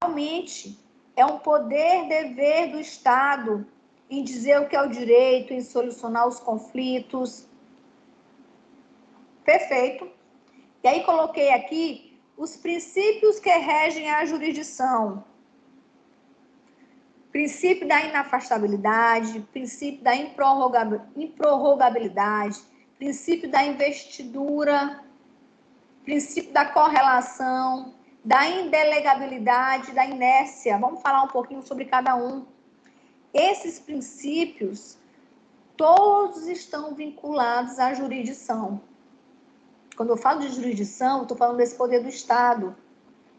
realmente é um poder-dever do Estado em dizer o que é o direito, em solucionar os conflitos. Perfeito. E aí coloquei aqui os princípios que regem a jurisdição. Princípio da inafastabilidade, princípio da improrrogabilidade, princípio da investidura, princípio da correlação, da indelegabilidade, da inércia. Vamos falar um pouquinho sobre cada um. Esses princípios, todos estão vinculados à jurisdição. Quando eu falo de jurisdição, eu estou falando desse poder do Estado.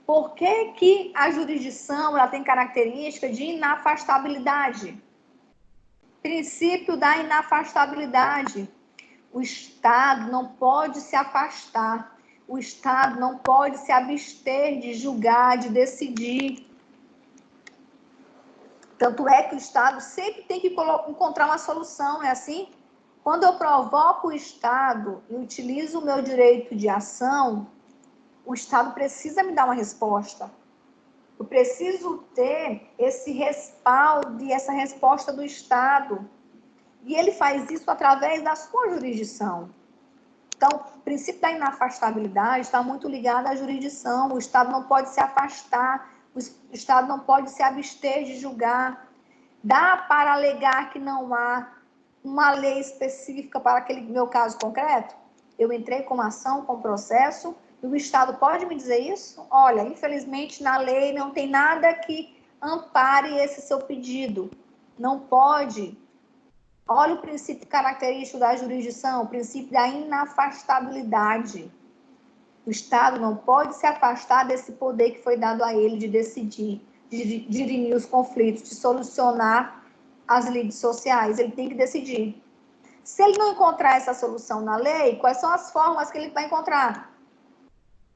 Por que que a jurisdição ela tem característica de inafastabilidade? Princípio da inafastabilidade. O Estado não pode se afastar. O Estado não pode se abster de julgar, de decidir. Tanto é que o Estado sempre tem que encontrar uma solução, é assim? Quando eu provoco o Estado e utilizo o meu direito de ação, o Estado precisa me dar uma resposta. Eu preciso ter esse respaldo e essa resposta do Estado. E ele faz isso através da sua jurisdição. Então, o princípio da inafastabilidade está muito ligado à jurisdição. O Estado não pode se afastar, o Estado não pode se abster de julgar. Dá para alegar que não há uma lei específica para aquele meu caso concreto? Eu entrei com uma ação, com um processo, e o Estado pode me dizer isso? Olha, infelizmente na lei não tem nada que ampare esse seu pedido. Não pode. Olha o princípio característico da jurisdição, o princípio da inafastabilidade. O Estado não pode se afastar desse poder que foi dado a ele de decidir, de dirimir os conflitos, de solucionar as lides sociais. Ele tem que decidir. Se ele não encontrar essa solução na lei, quais são as formas que ele vai encontrar?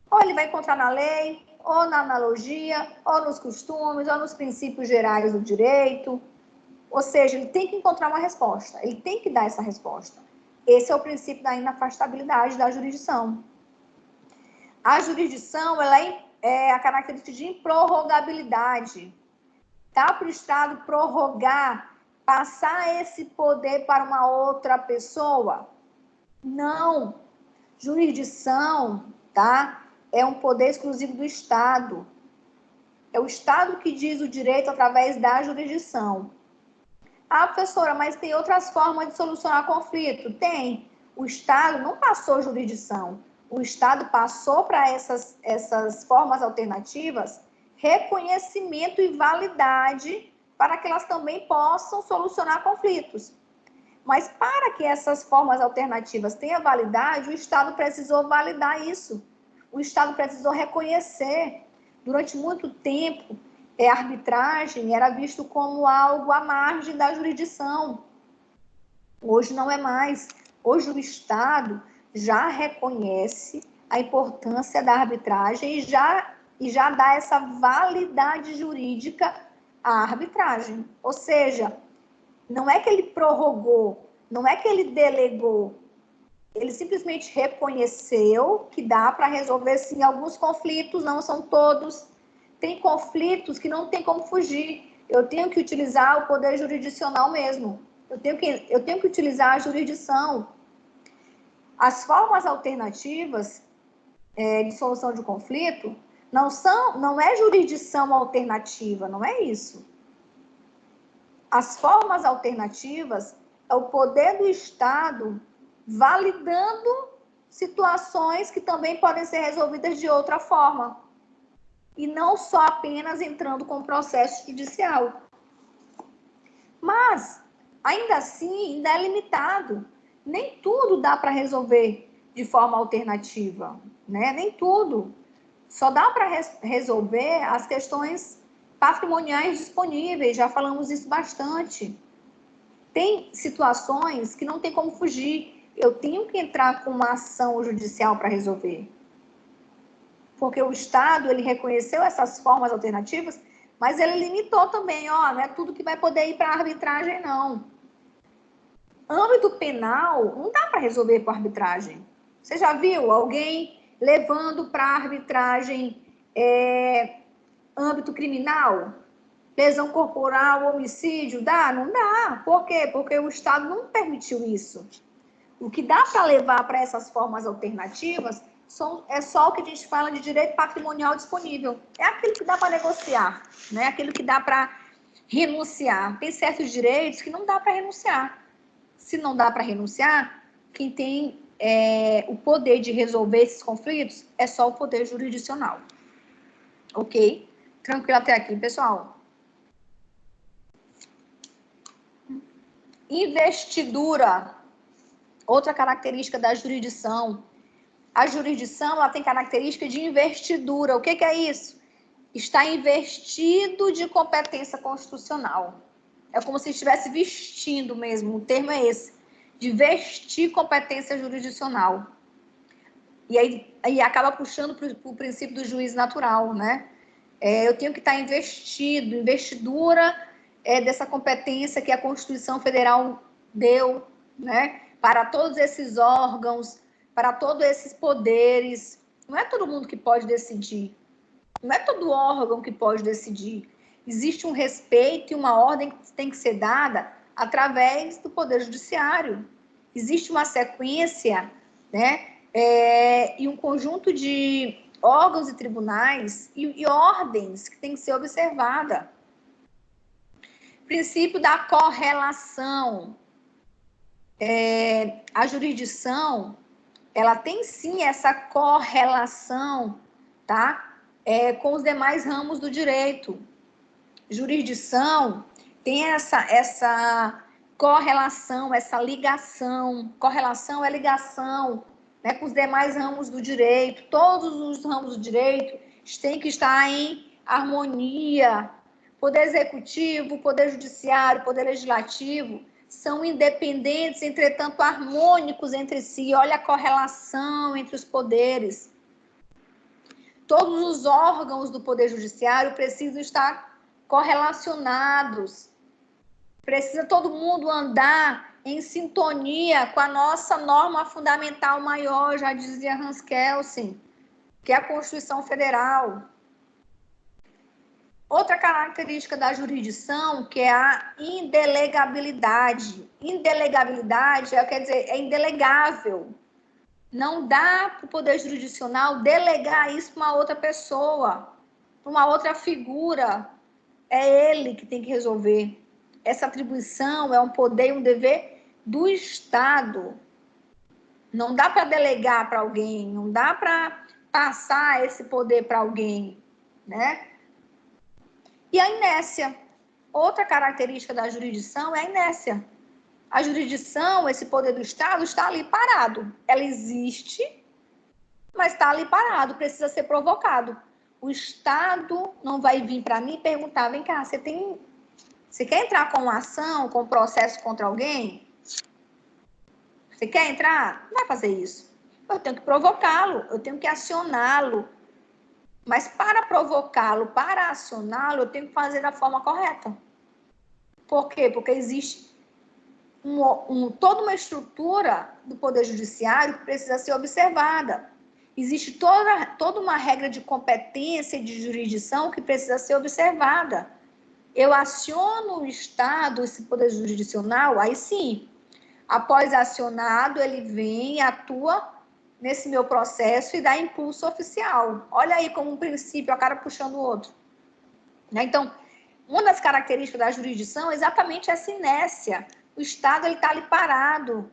Ou ele vai encontrar na lei, ou na analogia, ou nos costumes, ou nos princípios gerais do direito. Ou seja, ele tem que encontrar uma resposta, ele tem que dar essa resposta. Esse é o princípio da inafastabilidade da jurisdição. A jurisdição, ela é a característica de improrrogabilidade. Dá para o Estado prorrogar, passar esse poder para uma outra pessoa? Não. Jurisdição, tá? É um poder exclusivo do Estado. É o Estado que diz o direito através da jurisdição. Ah, professora, mas tem outras formas de solucionar conflito? Tem. O Estado não passou jurisdição. O Estado passou para essas formas alternativas reconhecimento e validade para que elas também possam solucionar conflitos. Mas para que essas formas alternativas tenham validade, o Estado precisou validar isso. O Estado precisou reconhecer. Durante muito tempo, a arbitragem era visto como algo à margem da jurisdição. Hoje não é mais. Hoje o Estado já reconhece a importância da arbitragem e já dá essa validade jurídica à arbitragem. Ou seja, não é que ele prorrogou, não é que ele delegou, ele simplesmente reconheceu que dá para resolver sim alguns conflitos, não são todos. Tem conflitos que não tem como fugir. Eu tenho que utilizar o poder jurisdicional mesmo. Eu tenho que utilizar a jurisdição. As formas alternativas de solução de conflito não é jurisdição alternativa, não é isso. As formas alternativas é o poder do Estado validando situações que também podem ser resolvidas de outra forma. E não só apenas entrando com o processo judicial. Mas, ainda assim, ainda é limitado. Nem tudo dá para resolver de forma alternativa, né? Nem tudo. Só dá para resolver as questões patrimoniais disponíveis, já falamos isso bastante. Tem situações que não tem como fugir. Eu tenho que entrar com uma ação judicial para resolver. Porque o Estado, ele reconheceu essas formas alternativas, mas ele limitou também, não é tudo que vai poder ir para a arbitragem, não. Âmbito penal, não dá para resolver por arbitragem. Você já viu alguém levando para a arbitragem âmbito criminal? Lesão corporal, homicídio, dá? Não dá. Por quê? Porque o Estado não permitiu isso. O que dá para levar para essas formas alternativas é só o que a gente fala de direito patrimonial disponível. É aquilo que dá para negociar, né? Aquilo que dá para renunciar. Tem certos direitos que não dá para renunciar. Se não dá para renunciar, quem tem o poder de resolver esses conflitos é só o poder jurisdicional. Ok? Tranquilo até aqui, pessoal? Investidura. Outra característica da jurisdição. A jurisdição ela tem característica de investidura. O que é isso? Está investido de competência constitucional. É como se estivesse vestindo mesmo, o termo é esse, de vestir competência jurisdicional. E aí acaba puxando para o princípio do juiz natural, né? Eu tenho que estar investido, investidura dessa competência que a Constituição Federal deu, né? Para todos esses órgãos, para todos esses poderes. Não é todo mundo que pode decidir. Não é todo órgão que pode decidir. Existe um respeito e uma ordem que tem que ser dada através do Poder Judiciário. Existe uma sequência, né? E um conjunto de órgãos e tribunais e ordens que tem que ser observada. Princípio da correlação. A jurisdição, ela tem sim essa correlação, tá? Com os demais ramos do direito. Jurisdição tem essa correlação, essa ligação. Correlação é ligação, né, com os demais ramos do direito. Todos os ramos do direito têm que estar em harmonia. Poder executivo, poder judiciário, poder legislativo são independentes, entretanto harmônicos entre si. Olha a correlação entre os poderes. Todos os órgãos do Poder Judiciário precisam estar correlacionados. Precisa todo mundo andar em sintonia com a nossa norma fundamental maior, já dizia Hans Kelsen, que é a Constituição Federal. Outra característica da jurisdição, que é a indelegabilidade. Indelegabilidade quer dizer, é indelegável. Não dá para o Poder Jurisdicional delegar isso para uma outra pessoa, para uma outra figura. É ele que tem que resolver. Essa atribuição é um poder e um dever do Estado. Não dá para delegar para alguém, não dá para passar esse poder para alguém, né? E a inércia. Outra característica da jurisdição é a inércia. A jurisdição, esse poder do Estado, está ali parado. Ela existe, mas está ali parado, precisa ser provocado. O Estado não vai vir para mim e perguntar, vem cá, você quer entrar com uma ação, com um processo contra alguém? Você quer entrar? Não vai fazer isso. Eu tenho que provocá-lo, eu tenho que acioná-lo. Mas para provocá-lo, para acioná-lo, eu tenho que fazer da forma correta. Por quê? Porque existe toda uma estrutura do Poder Judiciário que precisa ser observada. Existe toda uma regra de competência e de jurisdição que precisa ser observada. Eu aciono o Estado, esse Poder Jurisdicional, aí sim, após acionado, ele vem, atua nesse meu processo e dá impulso oficial. Olha aí como um princípio, a cara puxando o outro. Então, uma das características da jurisdição é exatamente essa inércia. O Estado está ali parado,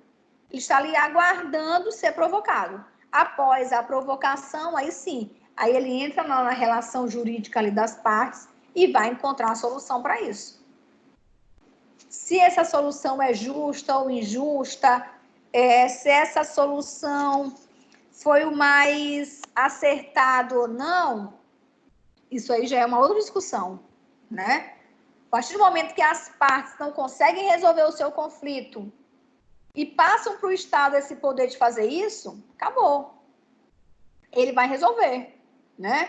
ele está ali aguardando ser provocado. Após a provocação, aí sim, aí ele entra na relação jurídica ali das partes e vai encontrar a solução para isso. Se essa solução é justa ou injusta, se essa solução foi o mais acertado ou não, isso aí já é uma outra discussão, né? A partir do momento que as partes não conseguem resolver o seu conflito e passam para o Estado esse poder de fazer isso, acabou. Ele vai resolver, né?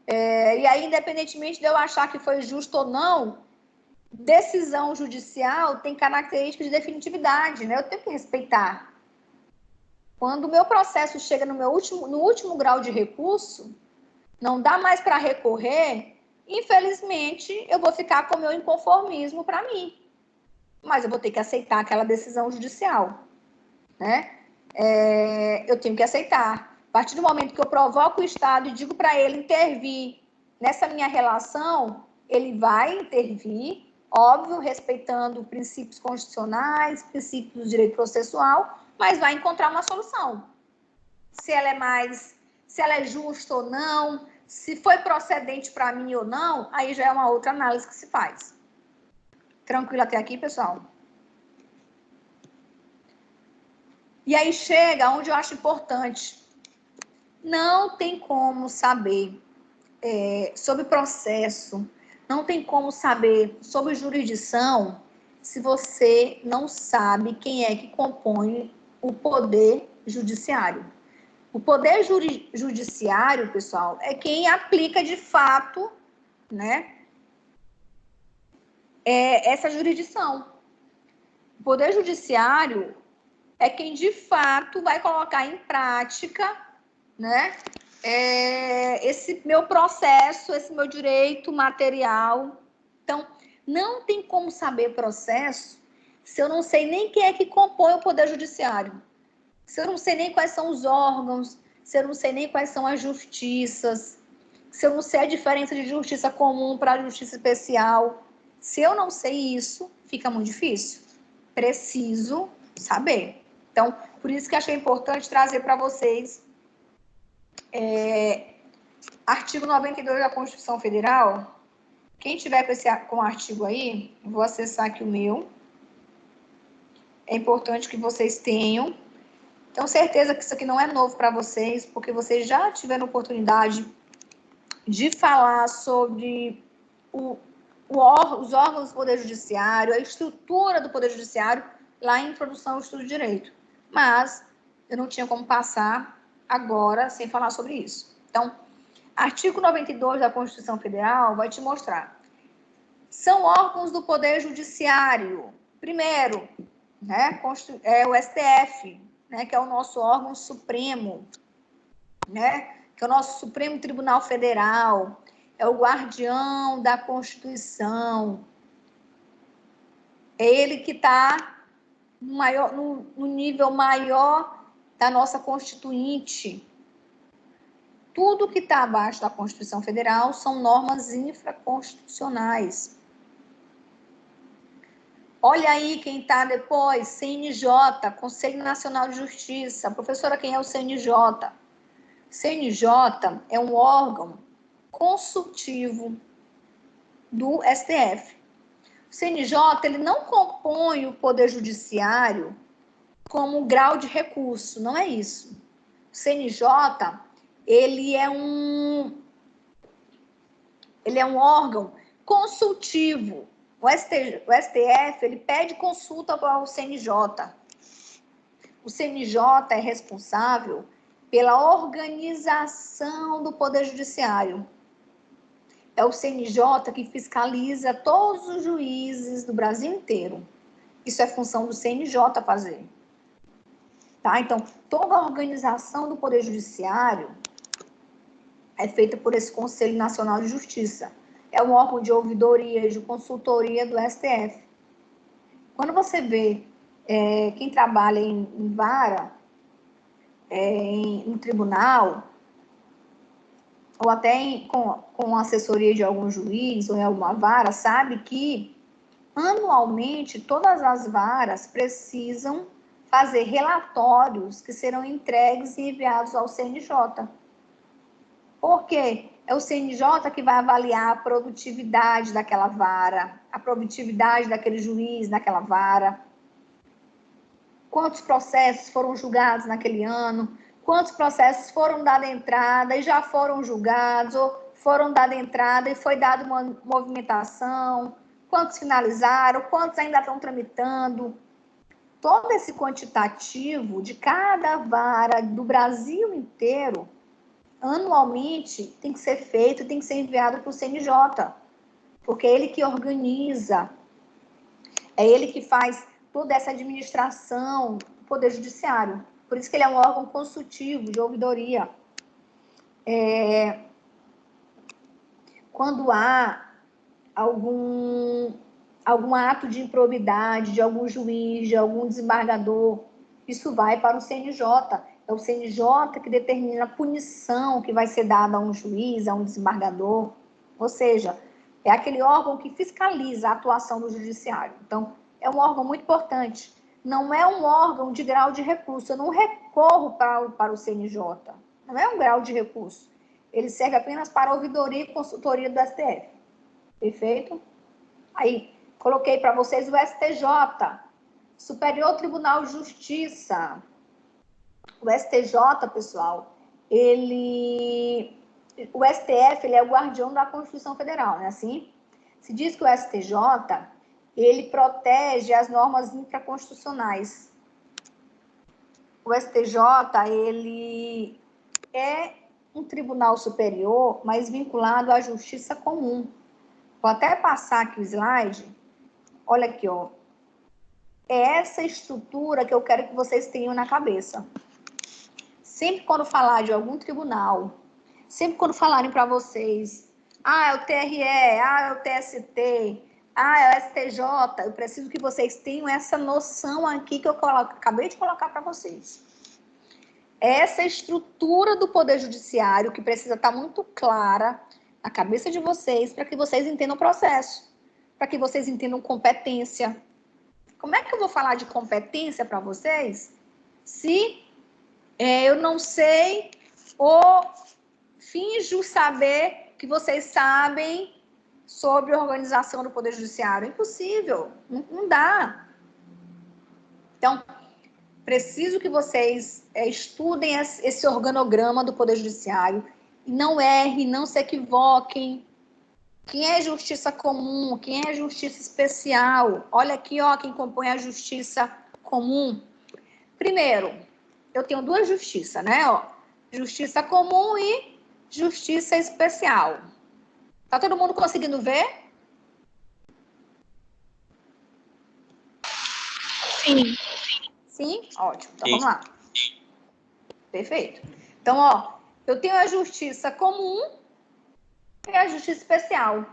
E aí, independentemente de eu achar que foi justo ou não, decisão judicial tem características de definitividade, né? Eu tenho que respeitar. Quando o meu processo chega no último grau de recurso, não dá mais para recorrer, infelizmente, eu vou ficar com o meu inconformismo para mim. Mas eu vou ter que aceitar aquela decisão judicial, né? Eu tenho que aceitar. A partir do momento que eu provoco o Estado e digo para ele intervir nessa minha relação, ele vai intervir, óbvio, respeitando princípios constitucionais, princípios do direito processual, mas vai encontrar uma solução. Se ela é justa ou não, se foi procedente para mim ou não, aí já é uma outra análise que se faz. Tranquilo até aqui, pessoal? E aí chega onde eu acho importante. Não tem como saber sobre processo, não tem como saber sobre jurisdição se você não sabe quem é que compõe o poder judiciário. O poder judiciário, pessoal, é quem aplica de fato, né, essa jurisdição. O poder judiciário é quem de fato vai colocar em prática, né, esse meu processo, esse meu direito material. Então, não tem como saber processo se eu não sei nem quem é que compõe o poder judiciário, se eu não sei nem quais são os órgãos, se eu não sei nem quais são as justiças, se eu não sei a diferença de justiça comum para justiça especial. Se eu não sei isso, fica muito difícil. Preciso saber. Então, por isso que achei importante trazer para vocês artigo 92 da Constituição Federal. Quem tiver com o artigo aí, vou acessar aqui o meu. É importante que vocês tenham. Tenho certeza que isso aqui não é novo para vocês, porque vocês já tiveram oportunidade de falar sobre os órgãos do Poder Judiciário, a estrutura do Poder Judiciário, lá em Introdução ao Estudo de Direito. Mas eu não tinha como passar agora sem falar sobre isso. Então, artigo 92 da Constituição Federal vai te mostrar. São órgãos do Poder Judiciário. Primeiro, né, é o STF, né, que é o nosso órgão supremo, né, que é o nosso Supremo Tribunal Federal, é o guardião da Constituição. É ele que está no nível maior da nossa Constituinte. Tudo que está abaixo da Constituição Federal são normas infraconstitucionais. Olha aí quem está depois, CNJ, Conselho Nacional de Justiça. Professora, quem é o CNJ? CNJ é um órgão consultivo do STF. O CNJ ele não compõe o Poder Judiciário como grau de recurso, não é isso. O CNJ ele é um órgão consultivo. O STF ele pede consulta ao CNJ. O CNJ é responsável pela organização do Poder Judiciário. É o CNJ que fiscaliza todos os juízes do Brasil inteiro. Isso é função do CNJ fazer. Tá? Então, toda a organização do Poder Judiciário é feita por esse Conselho Nacional de Justiça. É um órgão de ouvidoria, de consultoria do STF. Quando você vê quem trabalha em vara, em tribunal, ou até com assessoria de algum juiz ou em alguma vara, sabe que anualmente todas as varas precisam fazer relatórios que serão entregues e enviados ao CNJ. Por quê? É o CNJ que vai avaliar a produtividade daquela vara, a produtividade daquele juiz naquela vara, quantos processos foram julgados naquele ano, quantos processos foram dados entrada e já foram julgados, ou foram dados entrada e foi dada uma movimentação, quantos finalizaram, quantos ainda estão tramitando. Todo esse quantitativo de cada vara do Brasil inteiro, anualmente, tem que ser feito, tem que ser enviado para o CNJ, porque é ele que organiza, é ele que faz toda essa administração do Poder Judiciário. Por isso que ele é um órgão consultivo, de ouvidoria. quando há algum ato de improbidade de algum juiz, de algum desembargador, isso vai para o CNJ. É o CNJ que determina a punição que vai ser dada a um juiz, a um desembargador. Ou seja, é aquele órgão que fiscaliza a atuação do judiciário. Então, é um órgão muito importante. Não é um órgão de grau de recurso. Eu não recorro para o CNJ. Não é um grau de recurso. Ele serve apenas para a ouvidoria e consultoria do STF. Perfeito? Aí, coloquei para vocês o STJ, Superior Tribunal de Justiça. O STJ, pessoal, o STF, ele é o guardião da Constituição Federal, não é assim? Se diz que o STJ, ele protege as normas infraconstitucionais. O STJ, ele é um tribunal superior, mas vinculado à justiça comum. Vou até passar aqui o slide. Olha aqui, ó. É essa estrutura que eu quero que vocês tenham na cabeça. Sempre quando falar de algum tribunal, sempre quando falarem para vocês, é o TRE, é o TST, é o STJ, eu preciso que vocês tenham essa noção aqui que eu acabei de colocar para vocês. Essa estrutura do Poder Judiciário que precisa estar muito clara na cabeça de vocês para que vocês entendam o processo, para que vocês entendam competência. Como é que eu vou falar de competência para vocês se eu não sei ou finjo saber que vocês sabem sobre a organização do Poder Judiciário? Impossível, não dá. Então, preciso que vocês estudem esse organograma do Poder Judiciário e não errem, não se equivoquem. Quem é justiça comum? Quem é justiça especial? Olha aqui, ó, quem compõe a justiça comum. Primeiro, eu tenho duas justiças, né? Ó, justiça comum e justiça especial. Tá todo mundo conseguindo ver? Sim. Sim? Ótimo. Então, vamos lá. Perfeito. Então, ó, eu tenho a justiça comum e a justiça especial.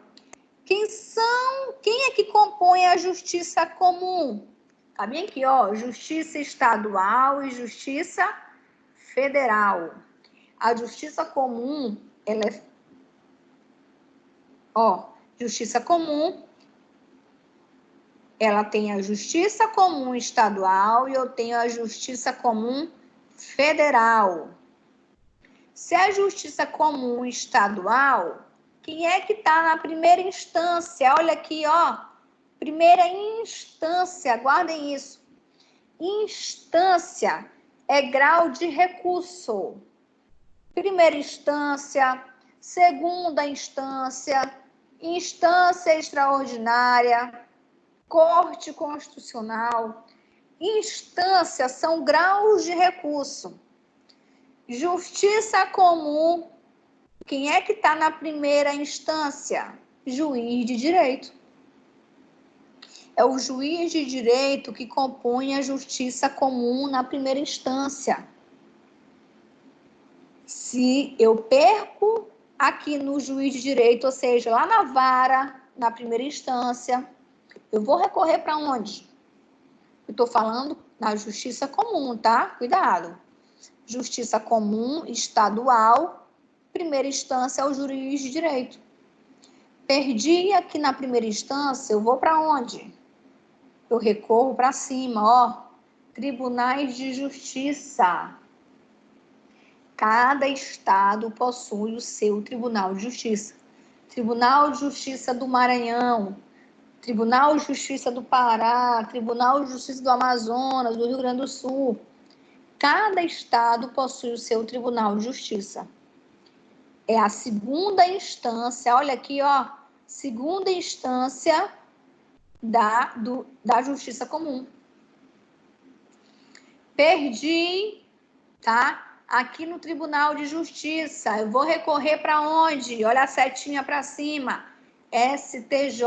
Quem é que compõe a justiça comum? Tá bem aqui, ó, justiça estadual e justiça federal. A justiça comum, ela é... Ó, justiça comum, ela tem a justiça comum estadual e eu tenho a justiça comum federal. Se a justiça comum estadual, quem é que está na primeira instância? Olha aqui, ó. Primeira instância, guardem isso. Instância é grau de recurso. Primeira instância, segunda instância, instância extraordinária, Corte Constitucional. Instâncias são graus de recurso. Justiça comum, quem é que está na primeira instância? Juiz de direito. É o juiz de direito que compõe a justiça comum na primeira instância. Se eu perco aqui no juiz de direito, ou seja, lá na vara, na primeira instância, eu vou recorrer para onde? Eu estou falando na justiça comum, tá? Cuidado. Justiça comum estadual, primeira instância é o juiz de direito. Perdi aqui na primeira instância, eu vou para onde? Eu recorro para cima, ó. Tribunais de Justiça. Cada estado possui o seu Tribunal de Justiça. Tribunal de Justiça do Maranhão, Tribunal de Justiça do Pará, Tribunal de Justiça do Amazonas, do Rio Grande do Sul. Cada estado possui o seu Tribunal de Justiça. É a segunda instância, olha aqui, ó, segunda instância da Justiça Comum. Perdi, tá? Aqui no Tribunal de Justiça, eu vou recorrer para onde? Olha a setinha para cima. STJ,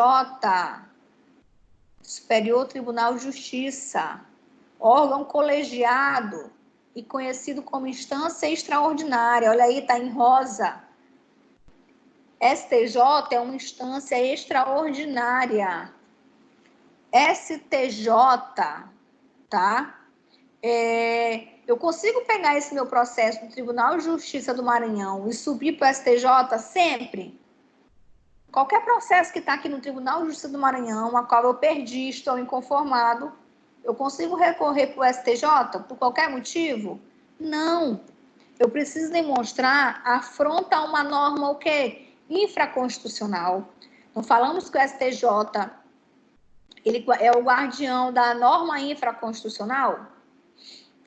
Superior Tribunal de Justiça, órgão colegiado e conhecido como instância extraordinária. Olha aí, tá em rosa. STJ é uma instância extraordinária. STJ, tá? Eu consigo pegar esse meu processo do Tribunal de Justiça do Maranhão e subir para o STJ sempre? Qualquer processo que está aqui no Tribunal de Justiça do Maranhão, a qual eu perdi, estou inconformado, eu consigo recorrer para o STJ por qualquer motivo? Não. Eu preciso demonstrar afronta a uma norma o quê? Infraconstitucional. Então, falamos que o STJ ele é o guardião da norma infraconstitucional,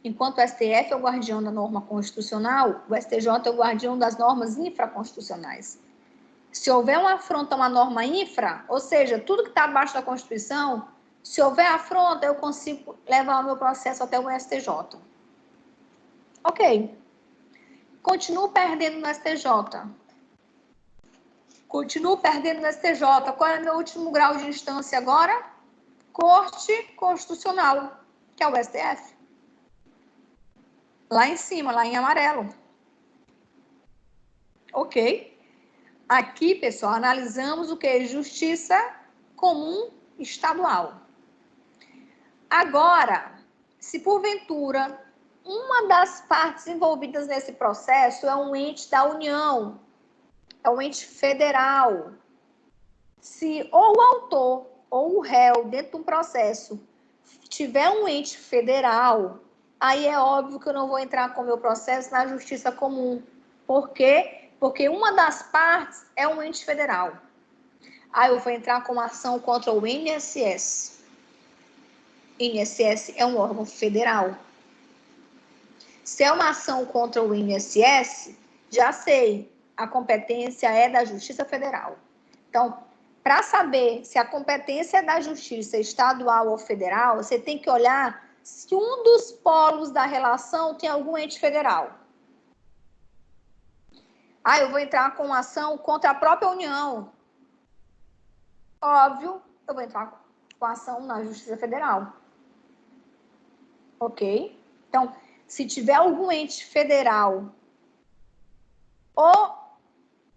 enquanto o STF é o guardião da norma constitucional, o STJ é o guardião das normas infraconstitucionais. Se houver uma afronta a uma norma infra, ou seja, tudo que está abaixo da Constituição, se houver afronta, eu consigo levar o meu processo até o STJ. Ok. Continuo perdendo no STJ. Continuo perdendo no STJ. Qual é o meu último grau de instância agora? Corte Constitucional, que é o STF. Lá em cima, lá em amarelo. Ok. Aqui, pessoal, analisamos o que é justiça comum estadual. Agora, se porventura uma das partes envolvidas nesse processo é um ente da União, é um ente federal, se ou o autor ou o réu dentro de um processo tiver um ente federal, aí é óbvio que eu não vou entrar com o meu processo na justiça comum. Por quê? Porque uma das partes é um ente federal. Aí eu vou entrar com uma ação contra o INSS. INSS é um órgão federal. Se é uma ação contra o INSS, já sei, a competência é da Justiça Federal. Então, para saber se a competência é da Justiça estadual ou federal, você tem que olhar se um dos polos da relação tem algum ente federal. Eu vou entrar com uma ação contra a própria União. Óbvio, eu vou entrar com ação na Justiça Federal. Ok? Então, se tiver algum ente federal, ou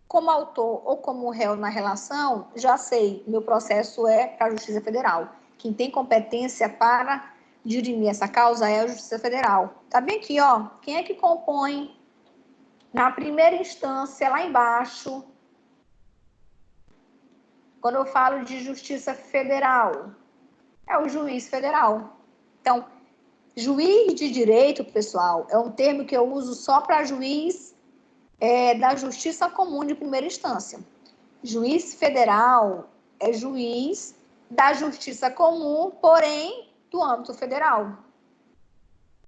como autor ou como réu na relação, já sei, meu processo é para a Justiça Federal. Quem tem competência para dirimir essa causa é a Justiça Federal. Tá bem aqui, ó. Quem é que compõe na primeira instância, lá embaixo, quando eu falo de Justiça Federal? É o juiz federal. Então, juiz de direito, pessoal, é um termo que eu uso só para juiz da Justiça Comum de primeira instância. Juiz federal é juiz da Justiça Comum, porém, do âmbito federal.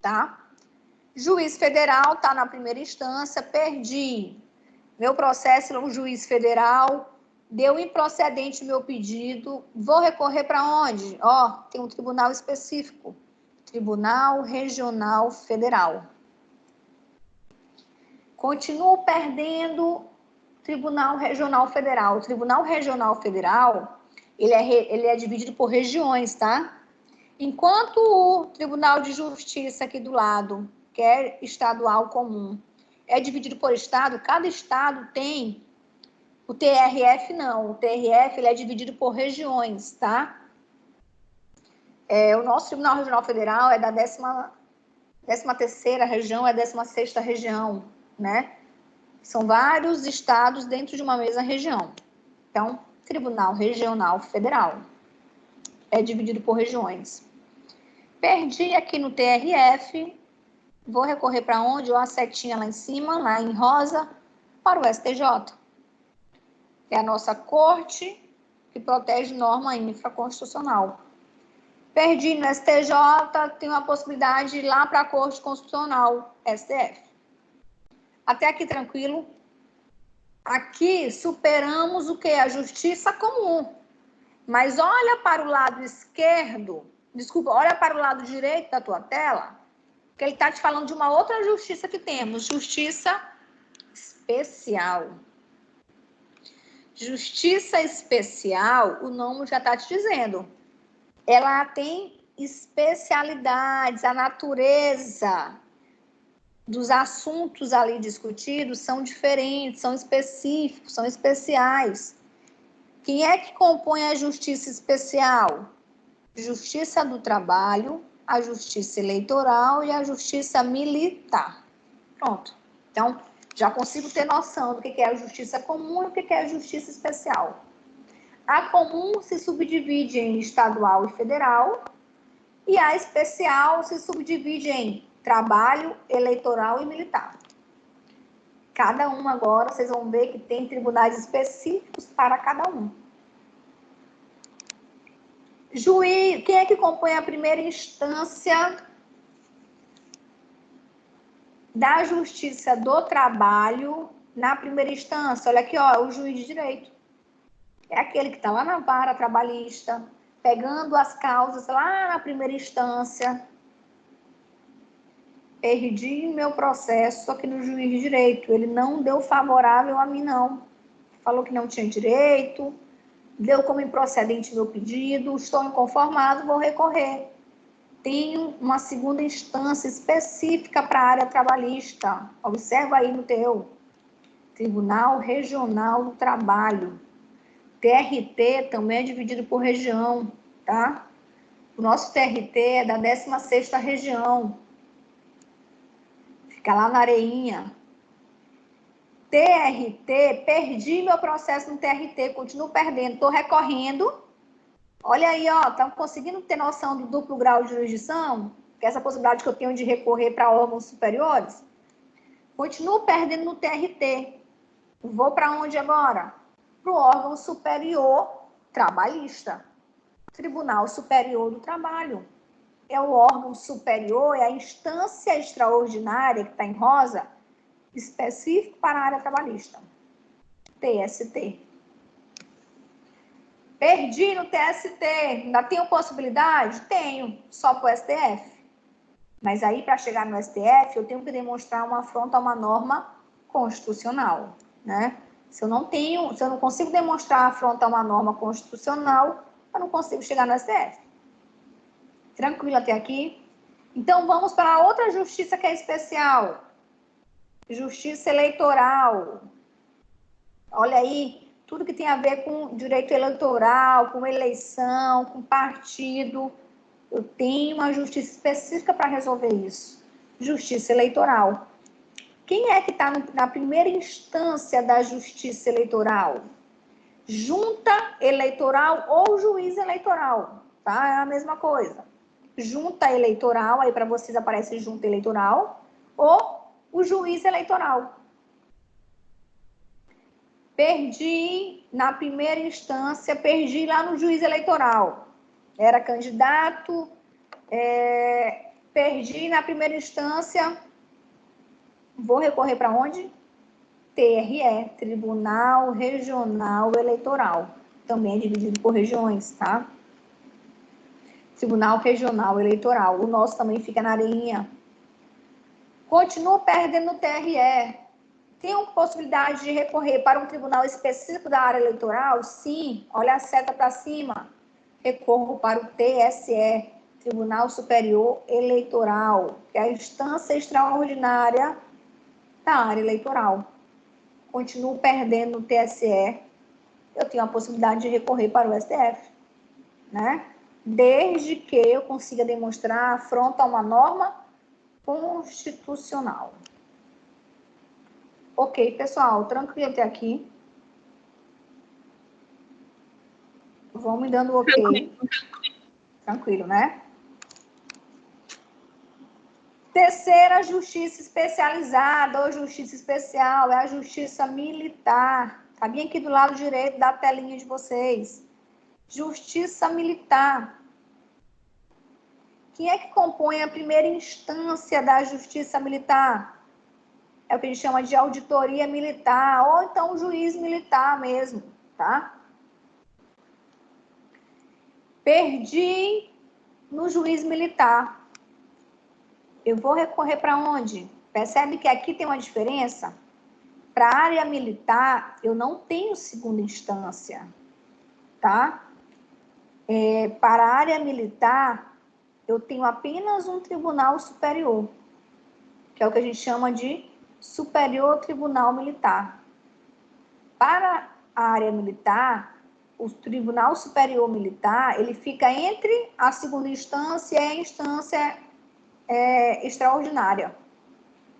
Tá? Juiz federal está na primeira instância, perdi. Meu processo é um juiz federal, deu improcedente meu pedido, vou recorrer para onde? Tem um tribunal específico, Tribunal Regional Federal. Continuo perdendo Tribunal Regional Federal. O Tribunal Regional Federal, ele é dividido por regiões, tá? Enquanto o Tribunal de Justiça aqui do lado, que é estadual comum, é dividido por estado, cada estado tem. O TRF não, o TRF ele é dividido por regiões, tá? O nosso Tribunal Regional Federal é da 13ª região, é 16ª região, né? São vários estados dentro de uma mesma região. Então, Tribunal Regional Federal é dividido por regiões. Perdi aqui no TRF, vou recorrer para onde? A setinha lá em cima, lá em rosa, para o STJ. É a nossa corte que protege norma infraconstitucional. Perdi no STJ, tenho a possibilidade de ir lá para a Corte Constitucional, STF. Até aqui tranquilo? Aqui superamos o que? A justiça comum. Mas olha para o lado esquerdo, olha para o lado direito da tua tela, que ele está te falando de uma outra justiça que temos, justiça especial. Justiça especial, o nome já está te dizendo. Ela tem especialidades, a natureza dos assuntos ali discutidos são diferentes, são específicos, são especiais. Quem é que compõe a justiça especial? Justiça do trabalho, a justiça eleitoral e a justiça militar. Pronto. Então, já consigo ter noção do que é a justiça comum e o que é a justiça especial. A comum se subdivide em estadual e federal, e a especial se subdivide em trabalho, eleitoral e militar. Cada um agora, vocês vão ver que tem tribunais específicos para cada um. Juiz, quem é que compõe a primeira instância da Justiça do Trabalho na primeira instância? Olha aqui, ó, o juiz de direito. É aquele que está lá na vara trabalhista, pegando as causas lá na primeira instância. Perdi meu processo aqui no juiz de direito. Ele não deu favorável a mim, não. Falou que não tinha direito, deu como improcedente meu pedido, estou inconformado, vou recorrer. Tenho uma segunda instância específica para a área trabalhista. Observa aí no teu. Tribunal Regional do Trabalho. TRT também é dividido por região, tá? O nosso TRT é da 16ª região. Fica lá na Areinha. TRT, perdi meu processo no TRT, continuo perdendo, estou recorrendo. Olha aí, ó, estão conseguindo ter noção do duplo grau de jurisdição? Que é essa possibilidade que eu tenho de recorrer para órgãos superiores? Continuo perdendo no TRT. Vou para onde agora? Para o órgão superior trabalhista. Tribunal Superior do Trabalho. É o órgão superior, é a instância extraordinária, que está em rosa, específico para a área trabalhista. TST. Perdi no TST. Ainda tenho possibilidade? Tenho, só para o STF. Mas aí, para chegar no STF, eu tenho que demonstrar uma afronta a uma norma constitucional, né? Se eu não consigo demonstrar afronta a uma norma constitucional, eu não consigo chegar no STF. Tranquilo até aqui? Então, vamos para a outra justiça que é especial. Justiça eleitoral. Olha aí, tudo que tem a ver com direito eleitoral, com eleição, com partido. Eu tenho uma justiça específica para resolver isso. Justiça eleitoral. Quem é que está na primeira instância da justiça eleitoral? Junta eleitoral ou juiz eleitoral, tá? É a mesma coisa. Junta eleitoral, aí para vocês aparece junta eleitoral, ou o juiz eleitoral. Perdi na primeira instância, perdi lá no juiz eleitoral. Era candidato, perdi na primeira instância, vou recorrer para onde? TRE, Tribunal Regional Eleitoral. Também é dividido por regiões, tá? Tribunal Regional Eleitoral. O nosso também fica na Areinha. Continuo perdendo no TRE. Tenho possibilidade de recorrer para um tribunal específico da área eleitoral? Sim. Olha a seta para cima. Recorro para o TSE, Tribunal Superior Eleitoral, que é a instância extraordinária da área eleitoral. Continuo perdendo no TSE. Eu tenho a possibilidade de recorrer para o STF, né? Desde que eu consiga demonstrar afronta a uma norma constitucional. Ok, pessoal, tranquilo até aqui. Vão me dando ok. Tranquilo, né? Terceira justiça especializada ou justiça especial é a justiça militar. Tá bem aqui do lado direito da telinha de vocês. Justiça militar. Quem é que compõe a primeira instância da justiça militar? É o que a gente chama de auditoria militar, ou então juiz militar mesmo, tá? Perdi no juiz militar. Eu vou recorrer para onde? Percebe que aqui tem uma diferença? Para a área militar, eu não tenho segunda instância, tá? Para a área militar, eu tenho apenas um tribunal superior. que é o que a gente chama de Superior Tribunal Militar. Para a área militar, o Tribunal Superior Militar, ele fica entre a segunda instância e a instância extraordinária.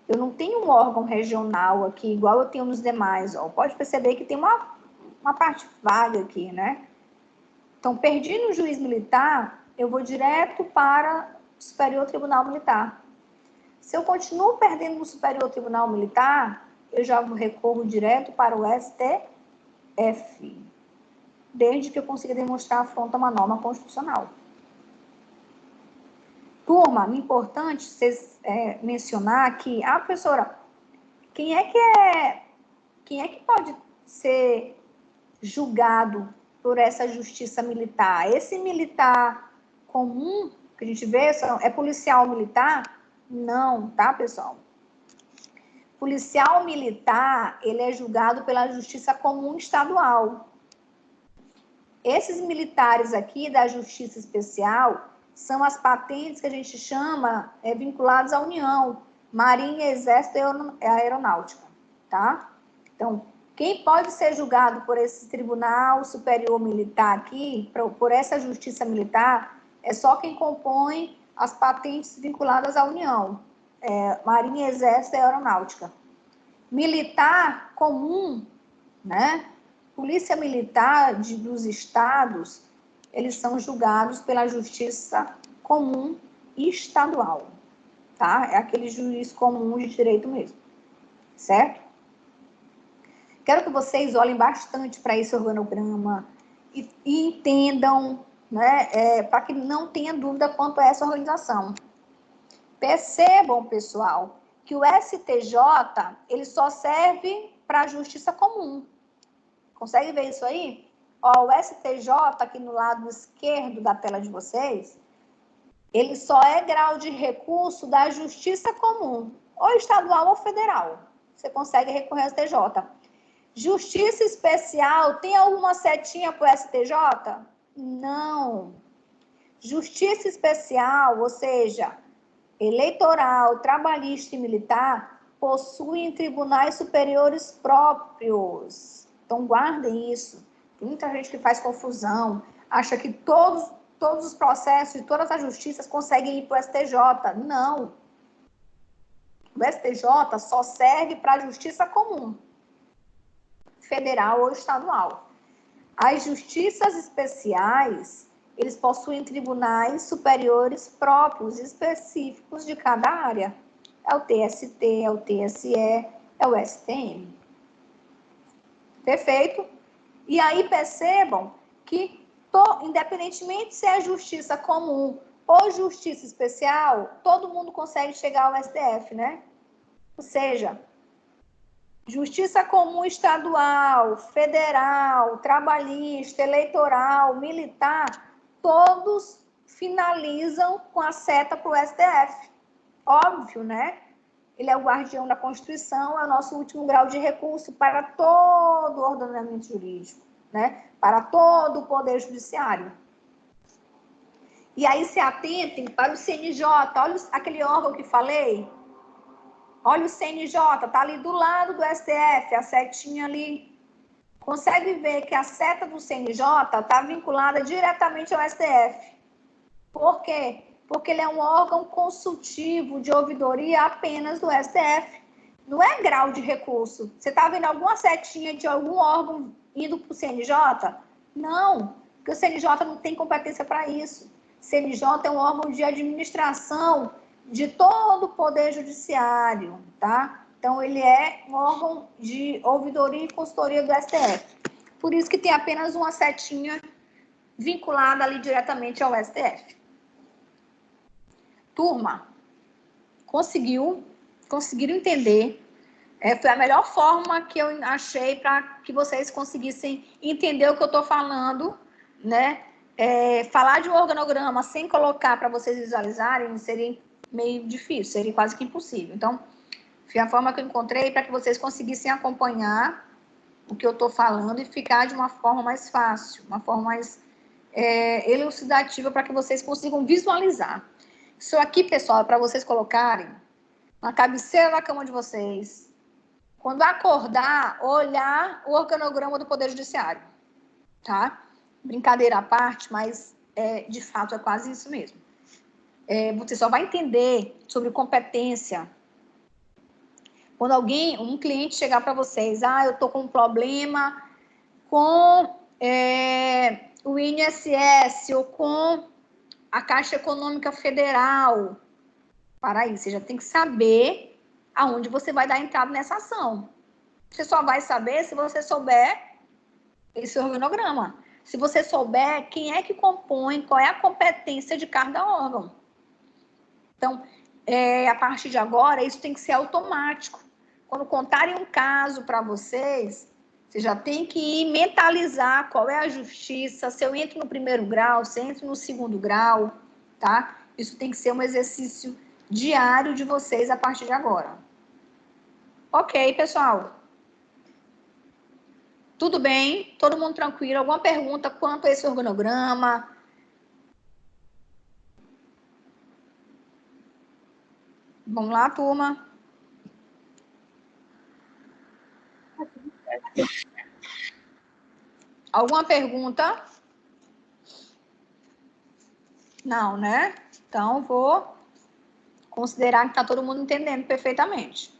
Eu não tenho um órgão regional aqui, igual eu tenho nos demais. Ó. Pode perceber que tem uma parte vaga aqui, né? Então, perdi no juiz militar, eu vou direto para o Superior Tribunal Militar. Se eu continuo perdendo no Superior Tribunal Militar, eu já recorro direto para o STF, desde que eu consiga demonstrar afronta a uma norma constitucional. Turma, é importante vocês mencionar que, professora, quem é que pode ser julgado por essa justiça militar? Esse militar comum que a gente vê é policial militar? Não, tá, pessoal? Policial militar, ele é julgado pela Justiça Comum Estadual. Esses militares aqui da Justiça Especial são as patentes que a gente chama vinculadas à União, Marinha, Exército e Aeronáutica, tá? Então, quem pode ser julgado por esse Tribunal Superior Militar aqui, por essa Justiça Militar, é só quem compõe as patentes vinculadas à União, Marinha, Exército e Aeronáutica. Militar comum, né? Polícia Militar dos estados, eles são julgados pela Justiça Comum Estadual, tá? É aquele juiz comum de direito mesmo, certo? Quero que vocês olhem bastante para esse organograma e entendam, né, para que não tenha dúvida quanto a essa organização. Percebam, pessoal, que o STJ, ele só serve para a justiça comum. Consegue ver isso aí? Ó, o STJ, aqui no lado esquerdo da tela de vocês, ele só é grau de recurso da justiça comum, ou estadual ou federal. Você consegue recorrer ao STJ. Justiça especial, tem alguma setinha para o STJ? Não. Justiça especial, ou seja, eleitoral, trabalhista e militar, possuem tribunais superiores próprios. Então, guardem isso. Tem muita gente que faz confusão, acha que todos os processos e todas as justiças conseguem ir para o STJ. Não. O STJ só serve para a justiça comum, federal ou estadual. As justiças especiais, eles possuem tribunais superiores próprios, específicos de cada área. É o TST, é o TSE, é o STM. Perfeito? E aí percebam que, independentemente se é justiça comum ou justiça especial, todo mundo consegue chegar ao STF, né? Ou seja, justiça comum estadual, federal, trabalhista, eleitoral, militar, todos finalizam com a seta para o STF. Óbvio, né? Ele é o guardião da Constituição, é o nosso último grau de recurso para todo o ordenamento jurídico, né? Para todo o Poder Judiciário. E aí se atentem para o CNJ, olha aquele órgão que falei. Olha o CNJ, tá ali do lado do STF, a setinha ali. Consegue ver que a seta do CNJ está vinculada diretamente ao STF. Por quê? Porque ele é um órgão consultivo de ouvidoria apenas do STF. Não é grau de recurso. Você está vendo alguma setinha de algum órgão indo para o CNJ? Não, porque o CNJ não tem competência para isso. O CNJ é um órgão de administração de todo o Poder Judiciário, tá? Então, ele é um órgão de ouvidoria e consultoria do STF. Por isso que tem apenas uma setinha vinculada ali diretamente ao STF. Turma, conseguiram entender? Foi a melhor forma que eu achei para que vocês conseguissem entender o que eu estou falando, né? Falar de um organograma sem colocar para vocês visualizarem seria meio difícil, seria quase que impossível. Então, foi a forma que eu encontrei para que vocês conseguissem acompanhar o que eu estou falando e ficar de uma forma mais fácil, uma forma mais elucidativa para que vocês consigam visualizar. Isso aqui, pessoal, é para vocês colocarem na cabeceira da cama de vocês. Quando acordar, olhar o organograma do Poder Judiciário, tá? Brincadeira à parte, mas de fato é quase isso mesmo. Você só vai entender sobre competência quando um cliente chegar para vocês, eu tô com um problema com o INSS ou com a Caixa Econômica Federal. Para aí, você já tem que saber aonde você vai dar entrada nessa ação. Você só vai saber se você souber esse organograma. Se você souber quem é que compõe, qual é a competência de cada órgão. Então, a partir de agora, isso tem que ser automático. Quando contarem um caso para vocês, você já tem que ir mentalizar qual é a justiça, se eu entro no primeiro grau, se eu entro no segundo grau, tá? Isso tem que ser um exercício diário de vocês a partir de agora. Ok, pessoal? Tudo bem? Todo mundo tranquilo? Alguma pergunta quanto a esse organograma? Vamos lá, turma. Alguma pergunta? Não, né? Então, vou considerar que está todo mundo entendendo perfeitamente.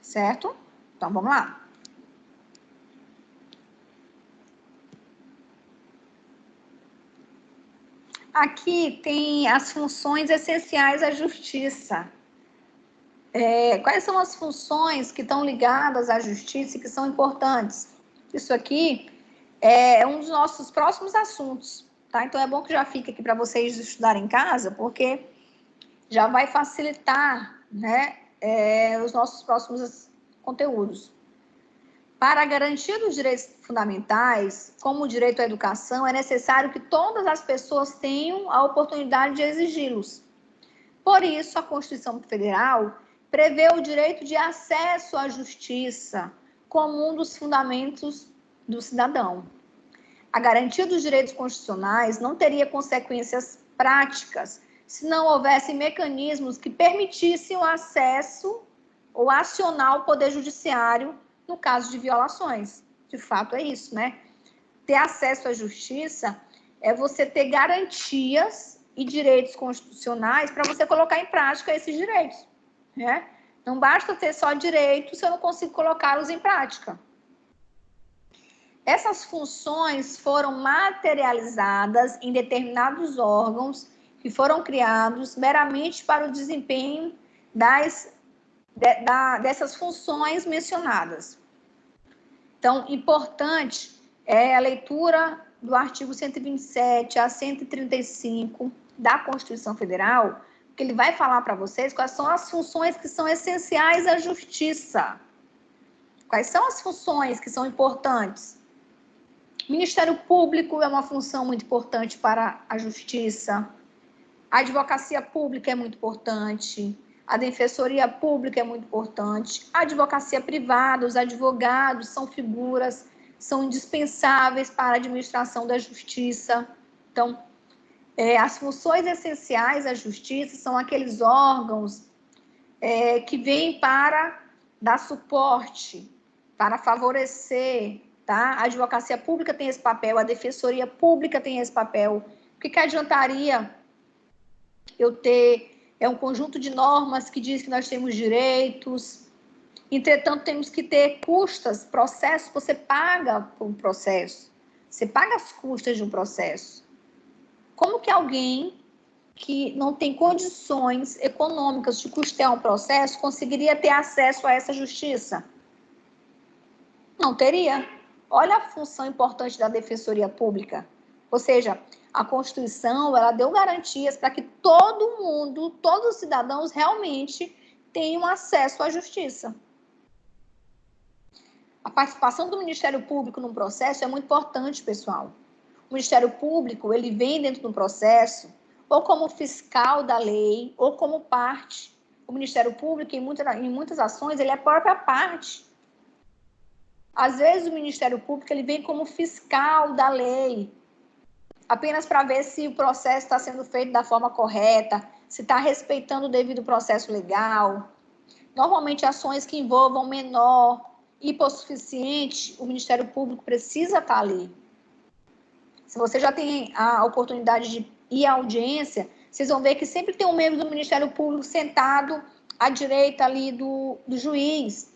Certo? Então, vamos lá. Aqui tem as funções essenciais à justiça. Quais são as funções que estão ligadas à justiça e que são importantes? Isso aqui é um dos nossos próximos assuntos, tá? Então, é bom que já fique aqui para vocês estudarem em casa, porque já vai facilitar, né, os nossos próximos conteúdos. Para a garantia dos direitos fundamentais, como o direito à educação, é necessário que todas as pessoas tenham a oportunidade de exigi-los. Por isso, a Constituição Federal prevê o direito de acesso à justiça como um dos fundamentos do cidadão. A garantia dos direitos constitucionais não teria consequências práticas se não houvessem mecanismos que permitissem o acesso ou acionar o Poder Judiciário no caso de violações. De fato, é isso, né? Ter acesso à justiça é você ter garantias e direitos constitucionais para você colocar em prática esses direitos, né? Não basta ter só direitos se eu não consigo colocá-los em prática. Essas funções foram materializadas em determinados órgãos que foram criados meramente para o desempenho dessas funções mencionadas. Então, importante é a leitura do artigo 127 a 135 da Constituição Federal, que ele vai falar para vocês quais são as funções que são essenciais à justiça. Quais são as funções que são importantes? O Ministério Público é uma função muito importante para a justiça. A advocacia pública é muito importante. A defensoria pública é muito importante. A advocacia privada, os advogados são figuras, são indispensáveis para a administração da justiça. Então, as funções essenciais à justiça são aqueles órgãos que vêm para dar suporte, para favorecer, tá? A advocacia pública tem esse papel, a defensoria pública tem esse papel. O que adiantaria eu ter um conjunto de normas que diz que nós temos direitos, entretanto, temos que ter custas, processos, você paga por um processo, você paga as custas de um processo. Como que alguém que não tem condições econômicas de custear um processo conseguiria ter acesso a essa justiça? Não teria. Olha a função importante da Defensoria Pública. Ou seja, a Constituição, ela deu garantias para que todo mundo, todos os cidadãos realmente tenham acesso à justiça. A participação do Ministério Público no processo é muito importante, pessoal. O Ministério Público, ele vem dentro do processo ou como fiscal da lei ou como parte. O Ministério Público, em muitas ações, ele é a própria parte. Às vezes, o Ministério Público ele vem como fiscal da lei, apenas para ver se o processo está sendo feito da forma correta, se está respeitando o devido processo legal. Normalmente, ações que envolvam menor, hipossuficiente, o Ministério Público precisa estar ali. Se você já tem a oportunidade de ir à audiência, vocês vão ver que sempre tem um membro do Ministério Público sentado à direita ali do juiz.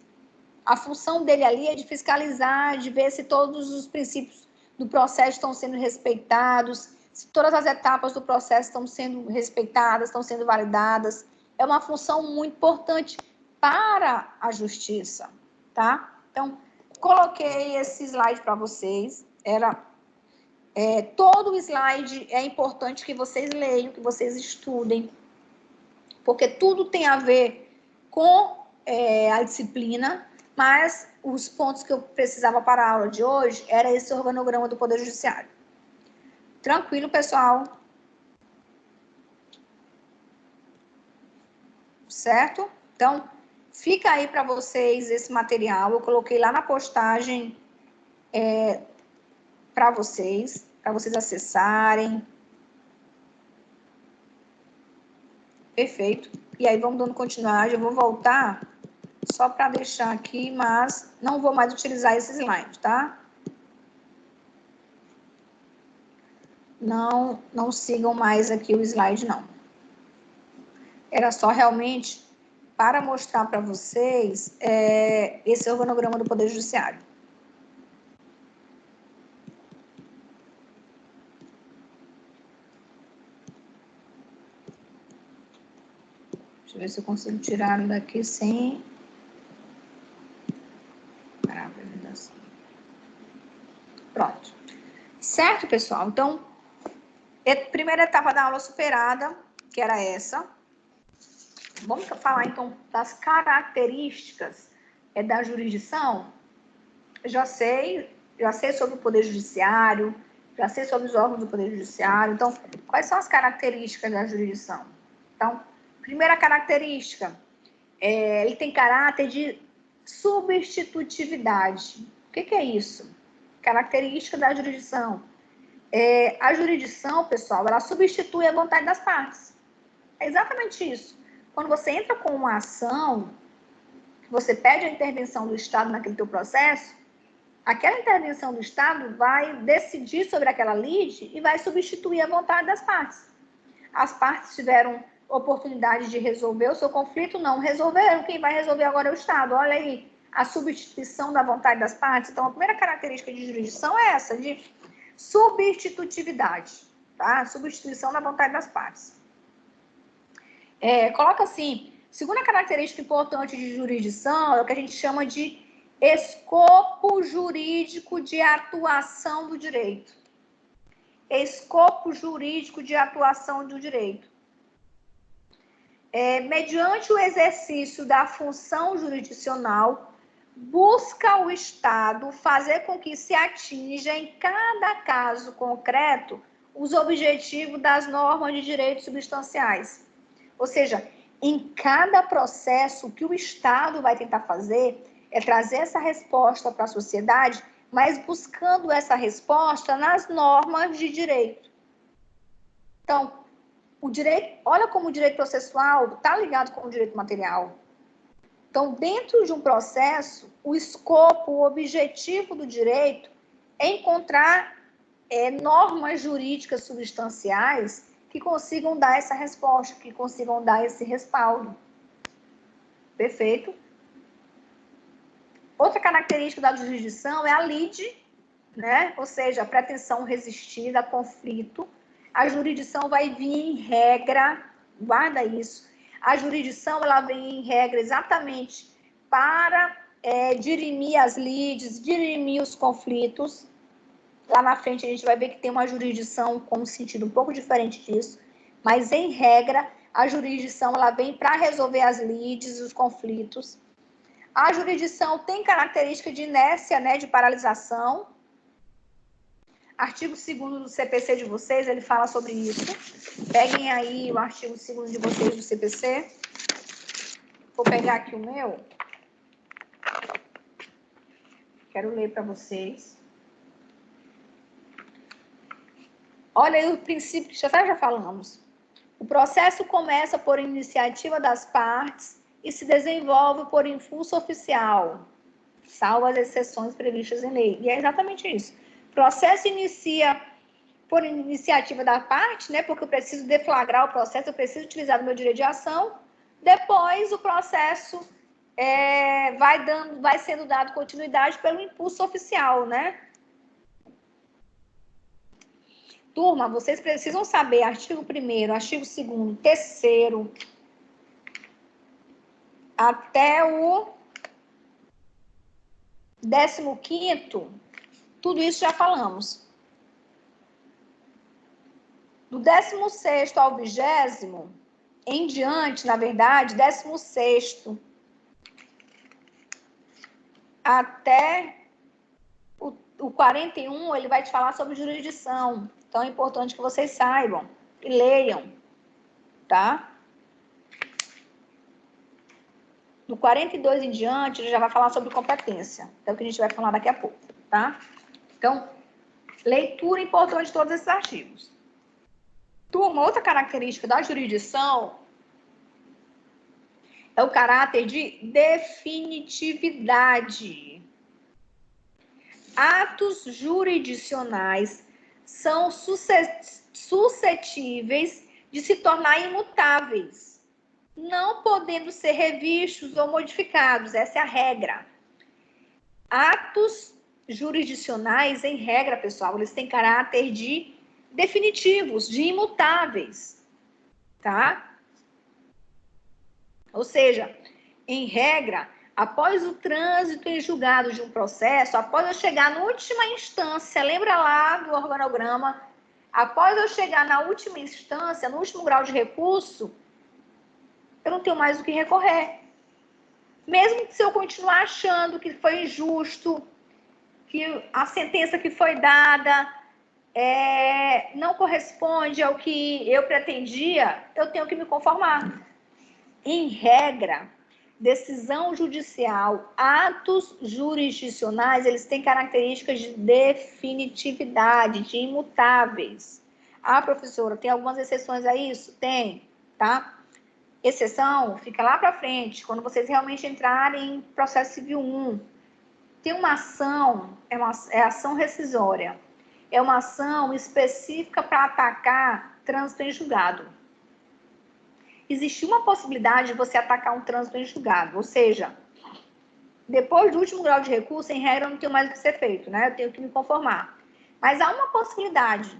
A função dele ali é de fiscalizar, de ver se todos os princípios do processo estão sendo respeitados, se todas as etapas do processo estão sendo respeitadas, estão sendo validadas. É uma função muito importante para a justiça, tá? Então, coloquei esse slide para vocês. Todo o slide é importante que vocês leiam, que vocês estudem, porque tudo tem a ver com a disciplina, mas os pontos que eu precisava para a aula de hoje era esse organograma do Poder Judiciário. Tranquilo, pessoal? Certo? Então, fica aí para vocês esse material. Eu coloquei lá na postagem para vocês acessarem. Perfeito. E aí, vamos dando continuidade. Eu vou voltar só para deixar aqui, mas não vou mais utilizar esse slide, tá? Não sigam mais aqui o slide, não. Era só realmente para mostrar para vocês esse organograma do Poder Judiciário. Deixa eu ver se eu consigo tirar daqui sem... parar a apresentação. Pronto. Certo, pessoal? Então, primeira etapa da aula superada, que era essa. Vamos falar, então, das características da jurisdição. Já sei sobre o Poder Judiciário, já sei sobre os órgãos do Poder Judiciário. Então, quais são as características da jurisdição? Então, primeira característica, ele tem caráter de substitutividade. O que é isso? Característica da jurisdição. A jurisdição, pessoal, ela substitui a vontade das partes. É exatamente isso. Quando você entra com uma ação, você pede a intervenção do Estado naquele teu processo, aquela intervenção do Estado vai decidir sobre aquela lide e vai substituir a vontade das partes. As partes tiveram oportunidade de resolver o seu conflito, não resolveram. Quem vai resolver agora é o Estado. Olha aí, a substituição da vontade das partes. Então, a primeira característica de jurisdição é essa, de substitutividade, tá? Substituição da vontade das partes. Coloca assim, segunda característica importante de jurisdição é o que a gente chama de escopo jurídico de atuação do direito. Escopo jurídico de atuação do direito. Mediante o exercício da função jurisdicional, busca o Estado fazer com que se atinja em cada caso concreto os objetivos das normas de direitos substanciais. Ou seja, em cada processo, o que o Estado vai tentar fazer é trazer essa resposta para a sociedade, mas buscando essa resposta nas normas de direito. Então, o direito, olha como o direito processual está ligado com o direito material. Então, dentro de um processo, o escopo, o objetivo do direito é encontrar normas jurídicas substanciais que consigam dar essa resposta, que consigam dar esse respaldo. Perfeito? Outra característica da jurisdição é a lide, né? Ou seja, a pretensão resistida a conflito. A jurisdição vai vir em regra, guarda isso, a jurisdição ela vem em regra exatamente para dirimir as lides, dirimir os conflitos. Lá na frente a gente vai ver que tem uma jurisdição com um sentido um pouco diferente disso, mas em regra a jurisdição ela vem para resolver as lides, os conflitos. A jurisdição tem característica de inércia, né, de paralisação. Artigo 2º do CPC de vocês, ele fala sobre isso. Peguem aí o artigo 2º de vocês do CPC. Vou pegar aqui o meu. Quero ler para vocês. Olha aí o princípio que já falamos. O processo começa por iniciativa das partes e se desenvolve por impulso oficial, salvo as exceções previstas em lei. E é exatamente isso. O processo inicia por iniciativa da parte, né? Porque eu preciso deflagrar o processo, eu preciso utilizar o meu direito de ação. Depois, o processo vai sendo dado continuidade pelo impulso oficial, né? Turma, vocês precisam saber artigo 1º, artigo 2º, 3º, até o 15º, tudo isso já falamos. Do 16º ao 20º, em diante, na verdade, 16º até o 41, ele vai te falar sobre jurisdição. Então, é importante que vocês saibam e leiam, tá? Do 42 em diante, ele já vai falar sobre competência. Então, que a gente vai falar daqui a pouco, tá? Então, leitura importante de todos esses artigos. Turma, outra característica da jurisdição é o caráter de definitividade. Atos jurisdicionais são suscetíveis de se tornar imutáveis, não podendo ser revistos ou modificados. Essa é a regra. Atos jurisdicionais, em regra, pessoal, eles têm caráter de definitivos, de imutáveis, tá? Ou seja, em regra, após o trânsito em julgado de um processo, após eu chegar na última instância, lembra lá do organograma? Após eu chegar na última instância, no último grau de recurso, eu não tenho mais o que recorrer. Mesmo que se eu continuar achando que foi injusto, que a sentença que foi dada não corresponde ao que eu pretendia, eu tenho que me conformar. Em regra, decisão judicial, atos jurisdicionais, eles têm características de definitividade, de imutáveis. Ah, professora, tem algumas exceções a isso? Tem, tá? Exceção fica lá para frente, quando vocês realmente entrarem em processo civil 1. Tem uma ação, é ação rescisória. É uma ação específica para atacar trânsito em julgado. Existe uma possibilidade de você atacar um trânsito em julgado, ou seja, depois do último grau de recurso, em regra, eu não tenho mais o que ser feito, né? Eu tenho que me conformar. Mas há uma possibilidade,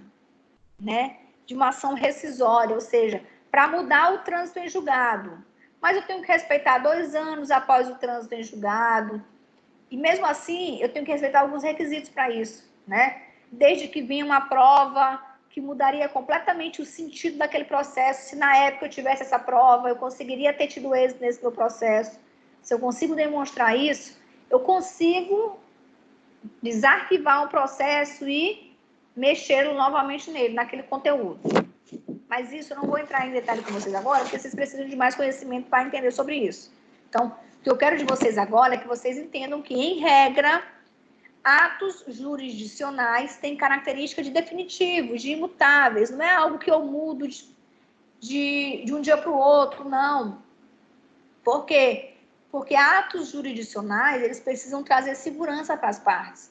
né, de uma ação rescisória, ou seja, para mudar o trânsito em julgado. Mas eu tenho que respeitar 2 anos após o trânsito em julgado. E mesmo assim, eu tenho que respeitar alguns requisitos para isso, né? Desde que venha uma prova que mudaria completamente o sentido daquele processo. Se na época eu tivesse essa prova, eu conseguiria ter tido êxito nesse meu processo. Se eu consigo demonstrar isso, eu consigo desarquivar um processo e mexê-lo novamente nele, naquele conteúdo. Mas isso eu não vou entrar em detalhe com vocês agora, porque vocês precisam de mais conhecimento para entender sobre isso. Então, o que eu quero de vocês agora é que vocês entendam que, em regra, atos jurisdicionais têm características de definitivos, de imutáveis. Não é algo que eu mudo de um dia para o outro, não. Por quê? Porque atos jurisdicionais, eles precisam trazer segurança para as partes.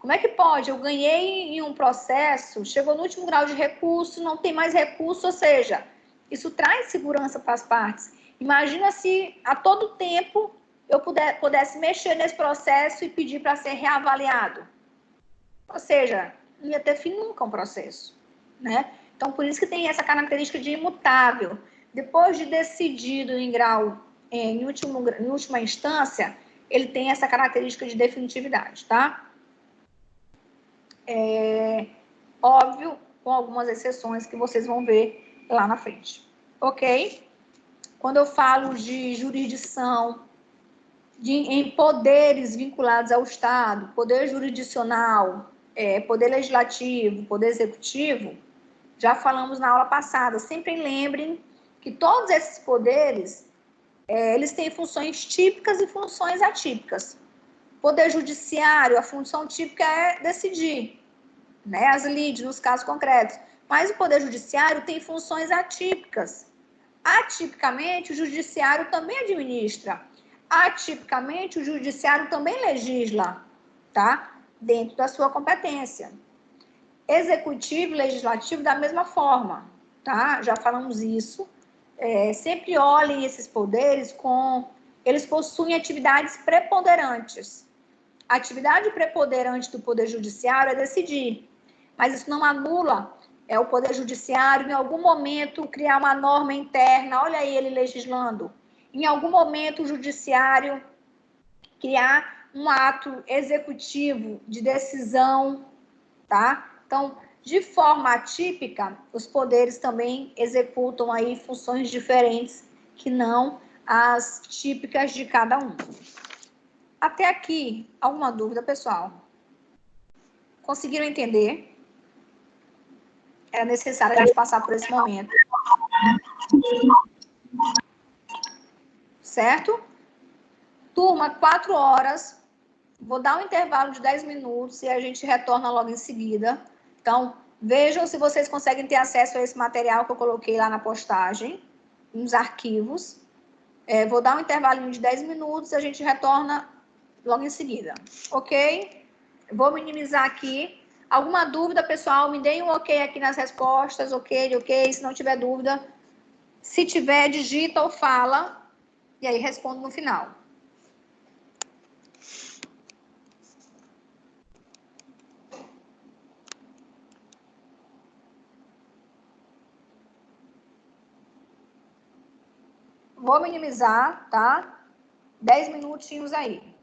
Como é que pode? Eu ganhei em um processo, chegou no último grau de recurso, não tem mais recurso, ou seja, isso traz segurança para as partes. Imagina se a todo tempo eu pudesse mexer nesse processo e pedir para ser reavaliado. Ou seja, não ia ter fim nunca um processo, né? Então, por isso que tem essa característica de imutável. Depois de decidido em última instância, ele tem essa característica de definitividade, tá? Óbvio, com algumas exceções que vocês vão ver lá na frente. Ok? Quando eu falo de jurisdição, em poderes vinculados ao Estado, poder jurisdicional, poder legislativo, poder executivo, já falamos na aula passada. Sempre lembrem que todos esses poderes, eles têm funções típicas e funções atípicas. Poder judiciário, a função típica é decidir, né, as lides, nos casos concretos. Mas o Poder Judiciário tem funções atípicas. Atipicamente, o Judiciário também administra. Atipicamente, o Judiciário também legisla, tá? Dentro da sua competência. Executivo e Legislativo da mesma forma, tá? Já falamos isso. Sempre olhem esses poderes com... Eles possuem atividades preponderantes. A atividade preponderante do Poder Judiciário é decidir, mas isso não anula o Poder Judiciário, em algum momento, criar uma norma interna, olha aí ele legislando, em algum momento o Judiciário criar um ato executivo de decisão, tá? Então, de forma atípica, os poderes também executam aí funções diferentes que não as típicas de cada um. Até aqui, alguma dúvida, pessoal? Conseguiram entender? Era necessário a gente passar por esse momento. Certo? Turma, 4 horas. Vou dar um intervalo de 10 minutos e a gente retorna logo em seguida. Então, vejam se vocês conseguem ter acesso a esse material que eu coloquei lá na postagem, nos arquivos. Vou dar um intervalinho de 10 minutos e a gente retorna logo em seguida. Ok? Vou minimizar aqui. Alguma dúvida, pessoal? Me deem um ok aqui nas respostas. Ok, ok. Se não tiver dúvida, se tiver, digita ou fala. E aí respondo no final. Vou minimizar, tá? 10 minutinhos aí.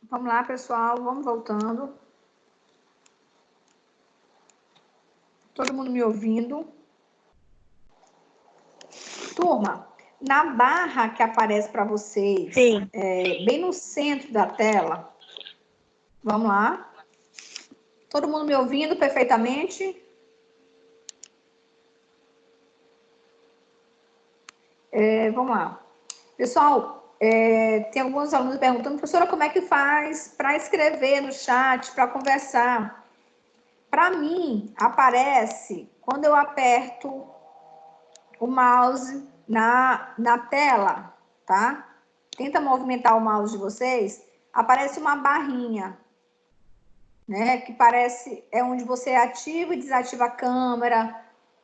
Vamos lá, pessoal, vamos voltando. Todo mundo me ouvindo? Turma, na barra que aparece para vocês, bem no centro da tela, vamos lá. Todo mundo me ouvindo perfeitamente? Vamos lá. Pessoal, tem alguns alunos perguntando, professora, como é que faz para escrever no chat, para conversar? Para mim, aparece quando eu aperto o mouse na tela, tá? Tenta movimentar o mouse de vocês, aparece uma barrinha, né? Que parece, é onde você ativa e desativa a câmera,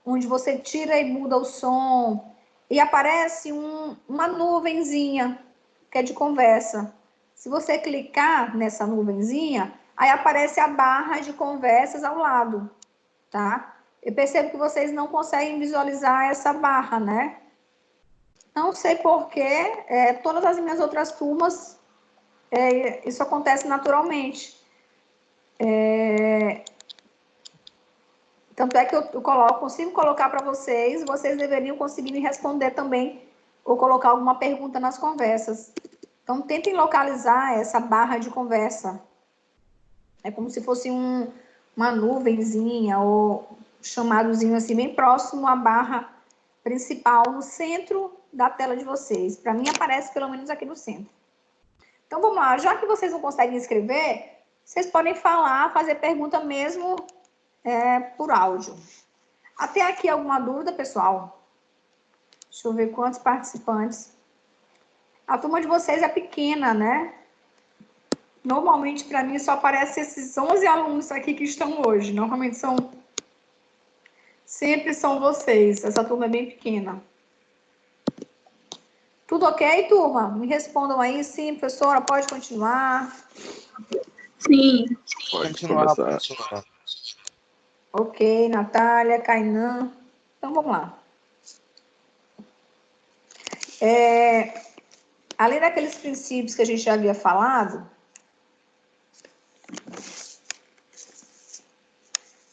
onde você tira e muda o som, e aparece uma nuvenzinha, que é de conversa. Se você clicar nessa nuvenzinha, aí aparece a barra de conversas ao lado, tá? Eu percebo que vocês não conseguem visualizar essa barra, né? Não sei porquê, todas as minhas outras turmas, isso acontece naturalmente. Tanto é que eu consigo colocar para vocês, vocês deveriam conseguir me responder também, ou colocar alguma pergunta nas conversas. Então, tentem localizar essa barra de conversa. É como se fosse uma nuvenzinha, ou chamadozinho assim, bem próximo à barra principal, no centro da tela de vocês. Para mim, aparece pelo menos aqui no centro. Então, vamos lá. Já que vocês não conseguem escrever, vocês podem falar, fazer pergunta mesmo por áudio. Até aqui alguma dúvida, pessoal? Deixa eu ver quantos participantes. A turma de vocês é pequena, né? Normalmente, para mim, só aparecem esses 11 alunos aqui que estão hoje. Normalmente sempre são vocês. Essa turma é bem pequena. Tudo ok, turma? Me respondam aí. Sim, professora, pode continuar. Sim. Pode começar. Ok, Natália, Kainan. Então, vamos lá. Além daqueles princípios que a gente já havia falado,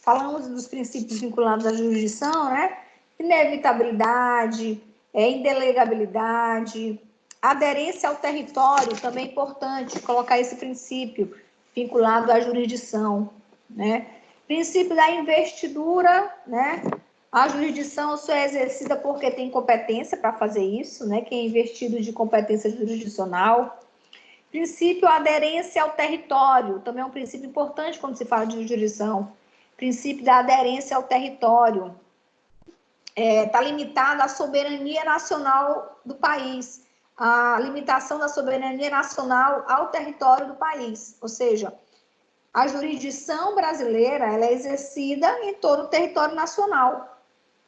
falamos dos princípios vinculados à jurisdição, né? Inevitabilidade, indelegabilidade, aderência ao território, também é importante colocar esse princípio vinculado à jurisdição, né? Princípio da investidura, né? A jurisdição só é exercida porque tem competência para fazer isso, né? Quem é investido de competência jurisdicional. Princípio aderência ao território, também é um princípio importante quando se fala de jurisdição. Princípio da aderência ao território. Está limitado à soberania nacional do país, a limitação da soberania nacional ao território do país, ou seja, a jurisdição brasileira ela é exercida em todo o território nacional,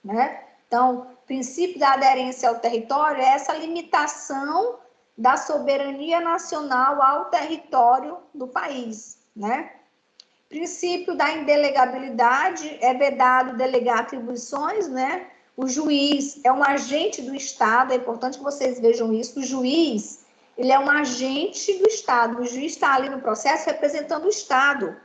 né? Então, o princípio da aderência ao território é essa limitação da soberania nacional ao território do país, né? Princípio da indelegabilidade é vedado delegar atribuições, né? O juiz é um agente do Estado, é importante que vocês vejam isso. O juiz, ele é um agente do Estado. O juiz está ali no processo representando o Estado,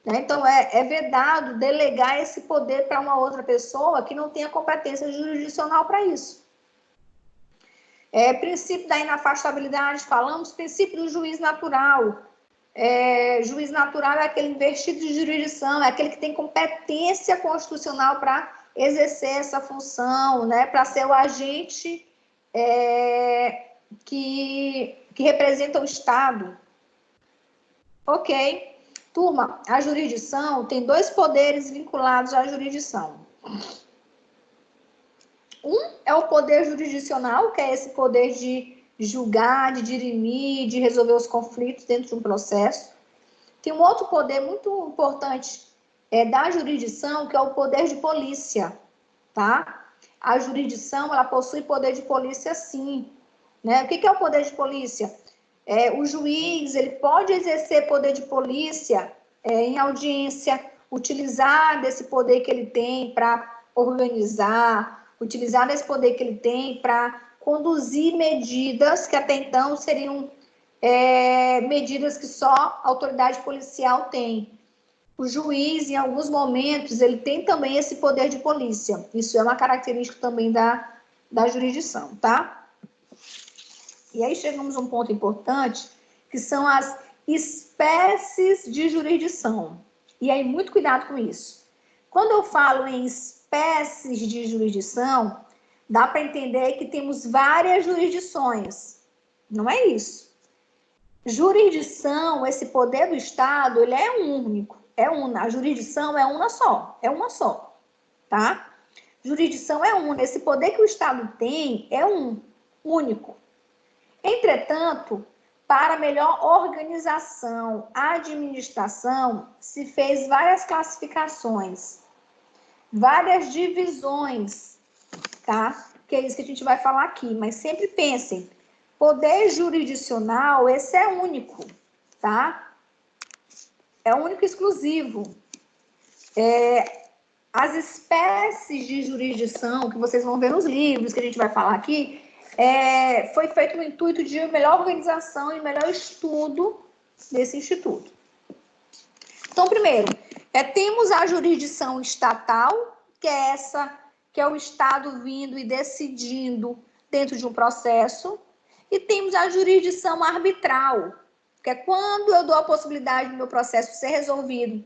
né? Então, é vedado delegar esse poder para uma outra pessoa que não tenha competência jurisdicional para isso. Princípio da inafastabilidade, falamos. Princípio do juiz natural. Juiz natural é aquele investido de jurisdição, é aquele que tem competência constitucional para exercer essa função, né, para ser o agente que representa o Estado. Ok. Turma, a jurisdição tem dois poderes vinculados à jurisdição. Um é o poder jurisdicional, que é esse poder de julgar, de dirimir, de resolver os conflitos dentro de um processo. Tem um outro poder muito importante da jurisdição, que é o poder de polícia, tá? A jurisdição, ela possui poder de polícia, sim, né? O que é o poder de polícia? O juiz, ele pode exercer poder de polícia em audiência, utilizar desse poder que ele tem para organizar, utilizar desse poder que ele tem para conduzir medidas que até então seriam medidas que só a autoridade policial tem. O juiz, em alguns momentos, ele tem também esse poder de polícia. Isso é uma característica também da jurisdição, tá? E aí chegamos a um ponto importante, que são as espécies de jurisdição. E aí, muito cuidado com isso. Quando eu falo em espécies de jurisdição, dá para entender que temos várias jurisdições. Não é isso. Jurisdição, esse poder do Estado, ele é único. A jurisdição é uma só, tá? Jurisdição é uma. Esse poder que o Estado tem é único. Entretanto, para melhor organização, administração, se fez várias classificações, várias divisões, tá? Que é isso que a gente vai falar aqui, mas sempre pensem, poder jurisdicional, esse é único, tá? É único e exclusivo. As espécies de jurisdição, que vocês vão ver nos livros que a gente vai falar aqui, foi feito no intuito de melhor organização e melhor estudo desse instituto. Então, primeiro, temos a jurisdição estatal, que é essa, que é o Estado vindo e decidindo dentro de um processo, e temos a jurisdição arbitral, que é quando eu dou a possibilidade do meu processo ser resolvido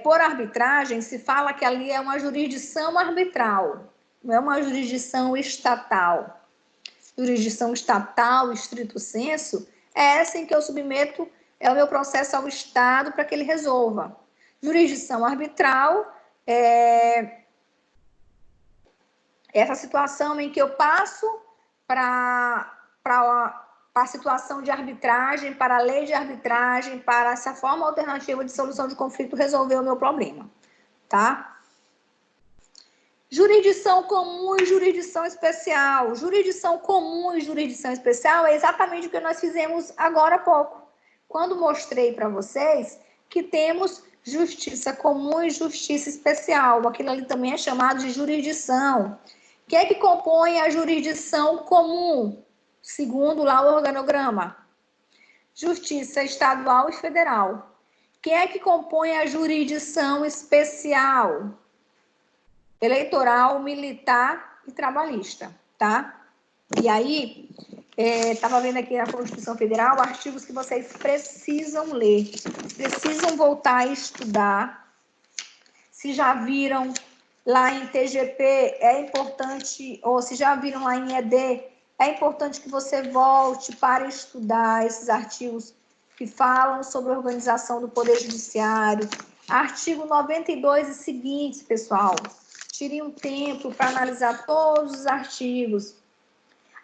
por arbitragem, se fala que ali é uma jurisdição arbitral, não é uma jurisdição estatal. Jurisdição estatal, estrito senso, é essa em que eu submeto o meu processo ao Estado para que ele resolva. Jurisdição arbitral é essa situação em que eu passo para a situação de arbitragem, para a lei de arbitragem, para essa forma alternativa de solução de conflito resolver o meu problema, tá? Jurisdição comum e jurisdição especial. Jurisdição comum e jurisdição especial é exatamente o que nós fizemos agora há pouco, quando mostrei para vocês que temos justiça comum e justiça especial. Aquilo ali também é chamado de jurisdição. Quem é que compõe a jurisdição comum? Segundo lá o organograma. Justiça estadual e federal. Quem é que compõe a jurisdição especial? Eleitoral, militar e trabalhista, tá? E aí, estava vendo aqui na Constituição Federal artigos que vocês precisam ler, precisam voltar a estudar. Se já viram lá em TGP, é importante, ou se já viram lá em ED, é importante que você volte para estudar esses artigos que falam sobre a organização do Poder Judiciário. Artigo 92 e seguintes, pessoal. Tirem um tempo para analisar todos os artigos.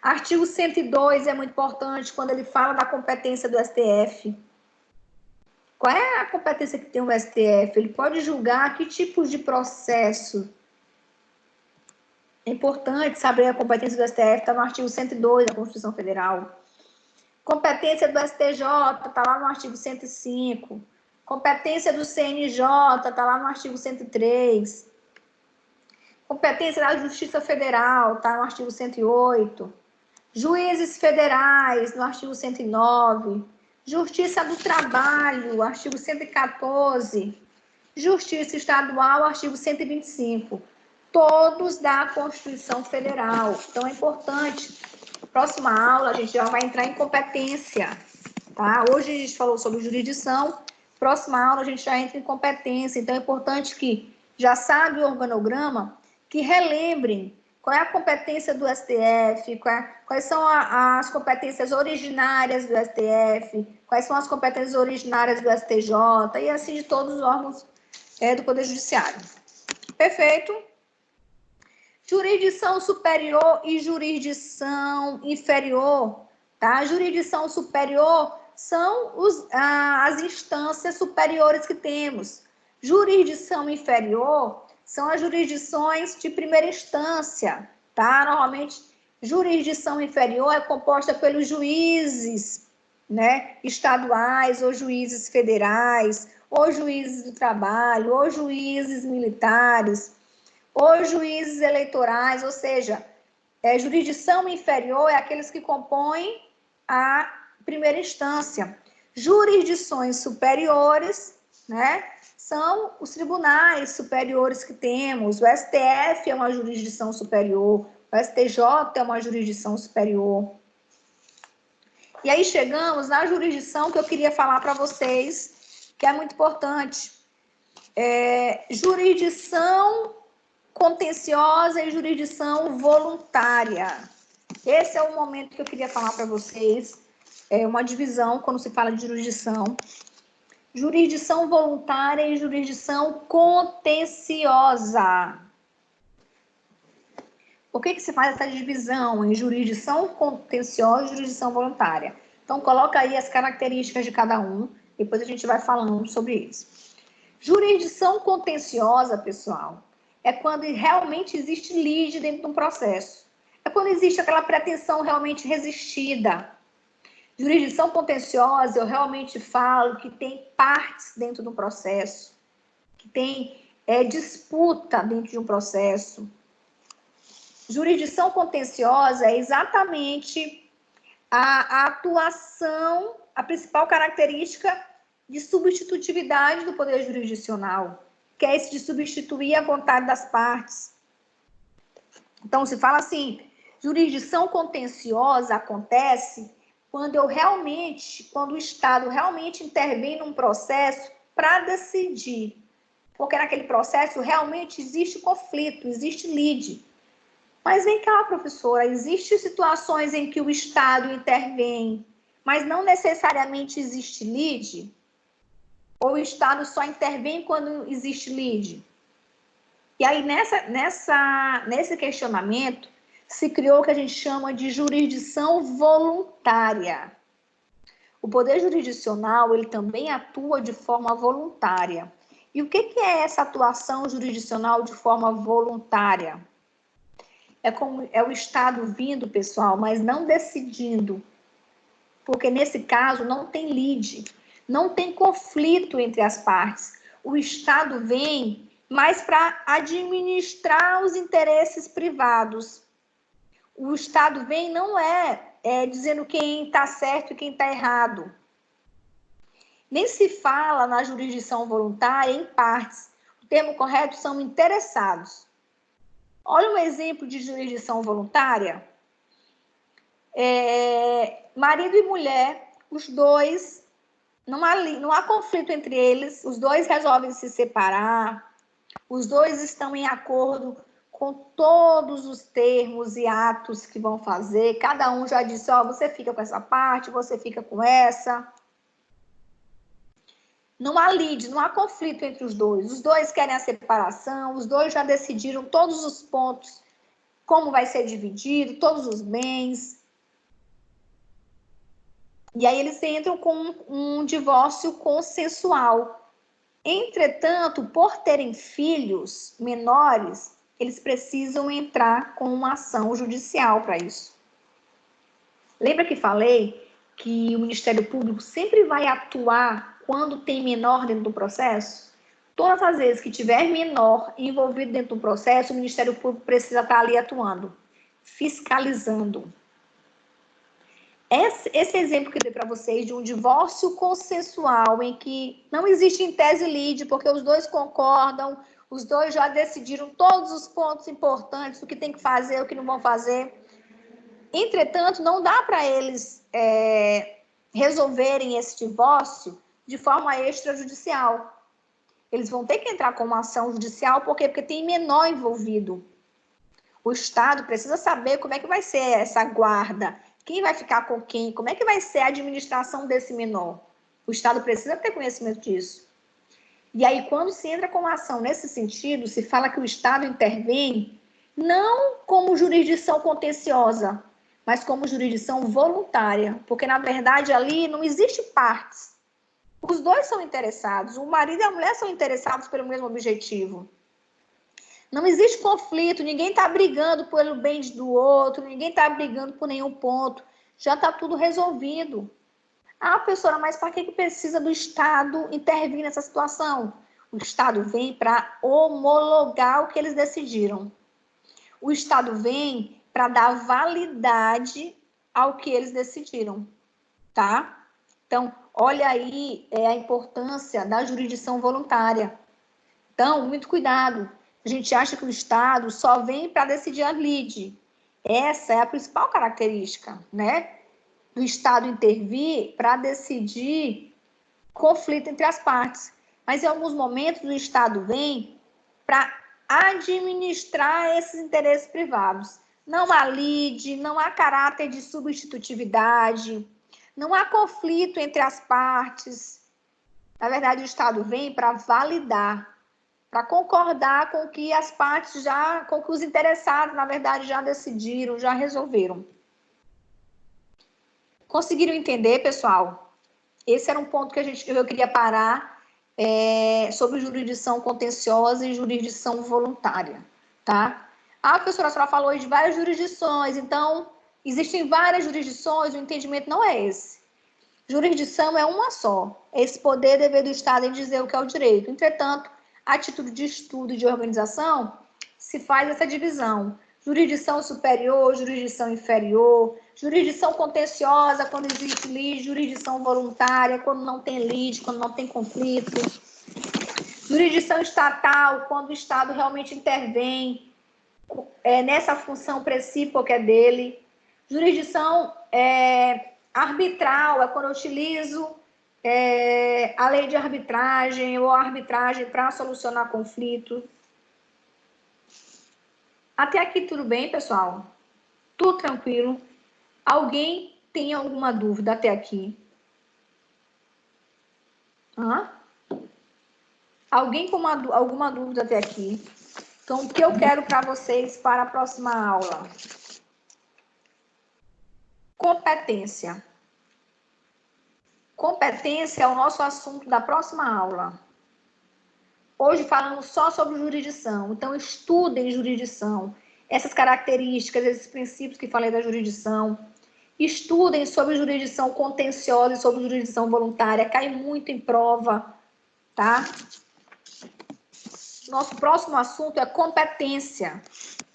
Artigo 102 é muito importante quando ele fala da competência do STF. Qual é a competência que tem o STF? Ele pode julgar que tipos de processo. É importante saber a competência do STF, está no artigo 102 da Constituição Federal. Competência do STJ, está lá no artigo 105. Competência do CNJ, está lá no artigo 103. Competência da Justiça Federal, está no artigo 108. Juízes federais, no artigo 109. Justiça do Trabalho, artigo 114. Justiça Estadual, artigo 125. Todos da Constituição Federal. Então, é importante. Próxima aula, a gente já vai entrar em competência, tá? Hoje a gente falou sobre jurisdição. Próxima aula, a gente já entra em competência. Então, é importante que já sabe o organograma, que relembrem qual é a competência do STF, quais são as competências originárias do STF, quais são as competências originárias do STJ, e assim de todos os órgãos do Poder Judiciário. Perfeito? Jurisdição superior e jurisdição inferior, tá? Jurisdição superior são as instâncias superiores que temos. Jurisdição inferior são as jurisdições de primeira instância, tá? Normalmente, jurisdição inferior é composta pelos juízes, né, estaduais, ou juízes federais, ou juízes do trabalho, ou juízes militares, ou juízes eleitorais, ou seja, jurisdição inferior é aqueles que compõem a primeira instância. Jurisdições superiores, né, são os tribunais superiores que temos. O STF é uma jurisdição superior, o STJ é uma jurisdição superior. E aí chegamos na jurisdição que eu queria falar para vocês, que é muito importante. Jurisdição contenciosa e jurisdição voluntária. Esse é o momento que eu queria falar para vocês. É uma divisão quando se fala de jurisdição. Jurisdição voluntária e jurisdição contenciosa. Por que se faz essa divisão em jurisdição contenciosa e jurisdição voluntária? Então, coloca aí as características de cada um, depois a gente vai falando sobre isso. Jurisdição contenciosa, pessoal, é quando realmente existe lide dentro de um processo. É quando existe aquela pretensão realmente resistida. Jurisdição contenciosa, eu realmente falo que tem partes dentro do processo, que tem disputa dentro de um processo. Jurisdição contenciosa é exatamente a atuação, a principal característica de substitutividade do poder jurisdicional, que é esse de substituir a vontade das partes. Então, se fala assim, jurisdição contenciosa acontece quando o Estado realmente intervém num processo para decidir, porque naquele processo realmente existe conflito, existe lide. Mas vem cá, professora, existem situações em que o Estado intervém, mas não necessariamente existe lide? Ou o Estado só intervém quando existe lide? E aí, nesse questionamento, se criou o que a gente chama de jurisdição voluntária. O poder jurisdicional, ele também atua de forma voluntária. E o que é essa atuação jurisdicional de forma voluntária? É o Estado vindo, pessoal, mas não decidindo. Porque, nesse caso, não tem lide, não tem conflito entre as partes. O Estado vem mais para administrar os interesses privados. O Estado vem não dizendo quem está certo e quem está errado. Nem se fala na jurisdição voluntária em partes. O termo correto são interessados. Olha um exemplo de jurisdição voluntária. Marido e mulher, os dois, não há conflito entre eles, os dois resolvem se separar, os dois estão em acordo com todos os termos e atos que vão fazer, cada um já disse, você fica com essa parte, você fica com essa. Não há lide, não há conflito entre os dois querem a separação, os dois já decidiram todos os pontos, como vai ser dividido, todos os bens. E aí eles entram com um divórcio consensual. Entretanto, por terem filhos menores, eles precisam entrar com uma ação judicial para isso. Lembra que falei que o Ministério Público sempre vai atuar quando tem menor dentro do processo? Todas as vezes que tiver menor envolvido dentro do processo, o Ministério Público precisa estar ali atuando, fiscalizando. Esse exemplo que eu dei para vocês de um divórcio consensual, em que não existe em tese lide, porque os dois concordam, os dois já decidiram todos os pontos importantes, o que tem que fazer, o que não vão fazer. Entretanto, não dá para eles resolverem esse divórcio de forma extrajudicial. Eles vão ter que entrar com uma ação judicial, por quê? Porque tem menor envolvido. O Estado precisa saber como é que vai ser essa guarda, quem vai ficar com quem, como é que vai ser a administração desse menor. O Estado precisa ter conhecimento disso. E aí, quando se entra com uma ação nesse sentido, se fala que o Estado intervém não como jurisdição contenciosa, mas como jurisdição voluntária, porque, na verdade, ali não existe partes. Os dois são interessados, o marido e a mulher são interessados pelo mesmo objetivo. Não existe conflito, ninguém está brigando pelo bem do outro, ninguém está brigando por nenhum ponto, já está tudo resolvido. Professora, mas para que precisa do Estado intervir nessa situação? O Estado vem para homologar o que eles decidiram. O Estado vem para dar validade ao que eles decidiram. tá? Então, olha aí a importância da jurisdição voluntária. Então, muito cuidado. A gente acha que o Estado só vem para decidir a lide. Essa é a principal característica, né? Do Estado intervir para decidir conflito entre as partes. Mas, em alguns momentos, o Estado vem para administrar esses interesses privados. Não há lide, não há caráter de substitutividade, não há conflito entre as partes. Na verdade, o Estado vem para validar, para concordar com o que as partes já, com o que os interessados, na verdade, já decidiram, já resolveram. Conseguiram entender, pessoal? Esse era um ponto que eu queria parar sobre jurisdição contenciosa e jurisdição voluntária, tá? A professora só falou de várias jurisdições, então, existem várias jurisdições, o entendimento não é esse. Jurisdição é uma só, é esse poder e dever do Estado em dizer o que é o direito. Entretanto, a título de estudo e de organização, se faz essa divisão. Jurisdição superior, jurisdição inferior, jurisdição contenciosa, quando existe lide, jurisdição voluntária, quando não tem lide, quando não tem conflito. Jurisdição estatal, quando o Estado realmente intervém nessa função precípua que é dele. Jurisdição arbitral, é quando eu utilizo a lei de arbitragem ou a arbitragem para solucionar conflito. Até aqui tudo bem, pessoal? Tudo tranquilo? Alguém tem alguma dúvida até aqui? Alguém com alguma dúvida até aqui? Então, o que eu quero para vocês para a próxima aula? Competência. Competência é o nosso assunto da próxima aula. Hoje falamos só sobre jurisdição, então estudem jurisdição, essas características, esses princípios que falei da jurisdição. Estudem sobre jurisdição contenciosa e sobre jurisdição voluntária, cai muito em prova, tá? Nosso próximo assunto é competência.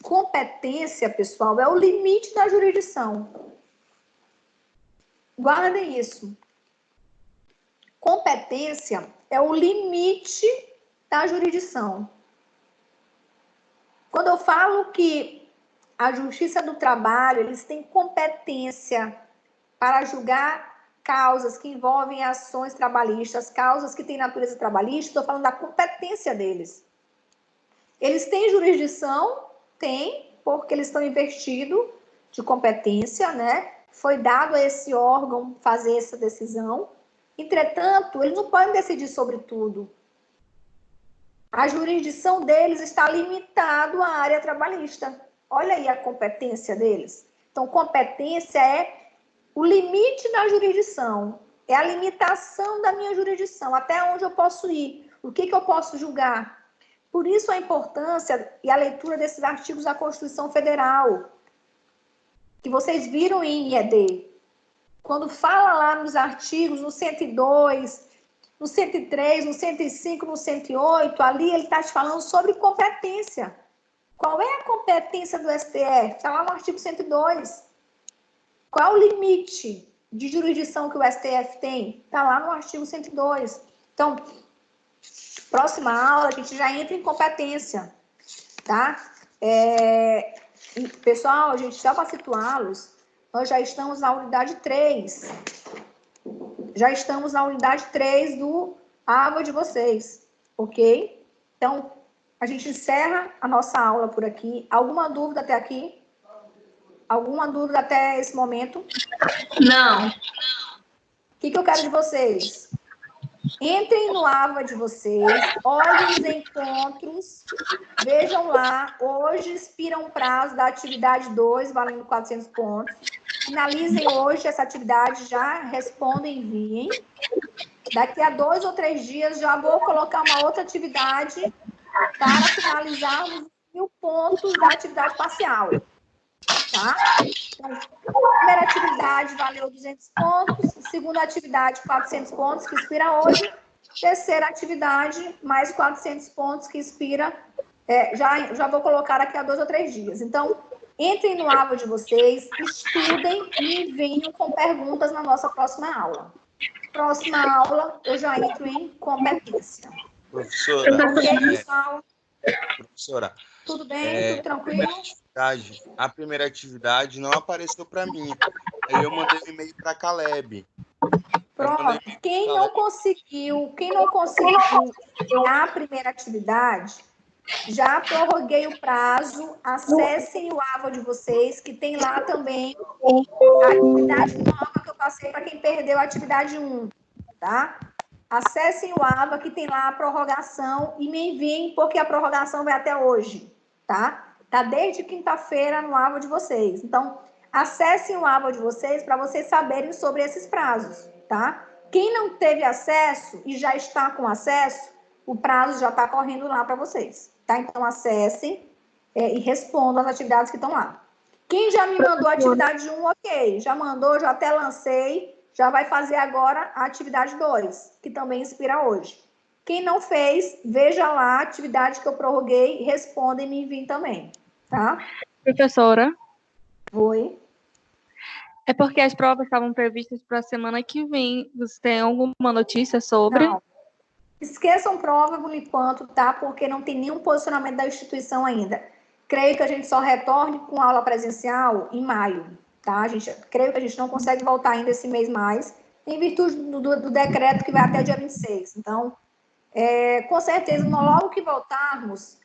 Competência, pessoal, é o limite da jurisdição. Guardem isso. Competência é o limite da jurisdição. Quando eu falo que a Justiça do Trabalho, eles têm competência para julgar causas que envolvem ações trabalhistas, causas que têm natureza trabalhista, estou falando da competência deles. Eles têm jurisdição? Tem, porque eles estão investidos de competência, né? Foi dado a esse órgão fazer essa decisão. Entretanto, eles não podem decidir sobre tudo. A jurisdição deles está limitada à área trabalhista. Olha aí a competência deles. Então, competência é o limite da jurisdição, é a limitação da minha jurisdição, até onde eu posso ir, o que eu posso julgar. Por isso a importância e a leitura desses artigos da Constituição Federal, que vocês viram em IED. Quando fala lá nos artigos, no 102, no 103, no 105, no 108, ali ele está te falando sobre competência. Qual é a competência do STF? Está lá no artigo 102. Qual é o limite de jurisdição que o STF tem? Está lá no artigo 102. Então, próxima aula a gente já entra em competência, tá? Pessoal, gente, só para situá-los, nós já estamos na unidade 3. Já estamos na unidade 3 do AVA de vocês, ok? Então, a gente encerra a nossa aula por aqui. Alguma dúvida até aqui? Alguma dúvida até esse momento? Não. O que eu quero de vocês? Entrem no AVA de vocês, olhem os encontros, vejam lá, hoje expira um prazo da atividade 2, valendo 400 pontos. Finalizem hoje essa atividade, já respondem e enviem. Daqui a 2 ou 3 dias já vou colocar uma outra atividade para finalizarmos 1000 pontos da atividade parcial. Tá? Então, a primeira atividade valeu 200 pontos, segunda atividade 400 pontos, que expira hoje, terceira atividade mais 400 pontos, que expira, já vou colocar daqui a 2 ou 3 dias. Então, Entrem no aba de vocês, estudem e venham com perguntas na nossa próxima aula. Próxima aula, eu já entro em competência. Professora, Ok, pessoal? professora, Tudo bem? Tudo tranquilo? a primeira atividade não apareceu para mim. Aí eu mandei um e-mail para Caleb. Pronto. Quem não conseguiu a primeira atividade, já prorroguei o prazo. Acessem o aba de vocês, que tem lá também a atividade nova que eu passei para quem perdeu a atividade 1, tá? Acessem o aba, que tem lá a prorrogação, e me enviem, porque a prorrogação vai até hoje, tá? Tá desde quinta-feira no aba de vocês. Então, acessem o aba de vocês para vocês saberem sobre esses prazos, tá? Quem não teve acesso e já está com acesso, o prazo já está correndo lá para vocês, tá? Então, acessem e respondam as atividades que estão lá. Quem já me mandou a atividade 1, ok. Já mandou, já até lancei. Já vai fazer agora a atividade 2, que também inspira hoje. Quem não fez, veja lá a atividade que eu prorroguei, responda e me enviem também, tá? Professora, Oi. é porque as provas estavam previstas para a semana que vem. Você tem alguma notícia sobre? Não. Esqueçam prova por enquanto, tá? Porque não tem nenhum posicionamento da instituição ainda. Creio que a gente só retorne com aula presencial em maio, tá? Creio que a gente não consegue voltar ainda esse mês mais, em virtude do decreto que vai até dia 26. Então, com certeza, logo que voltarmos,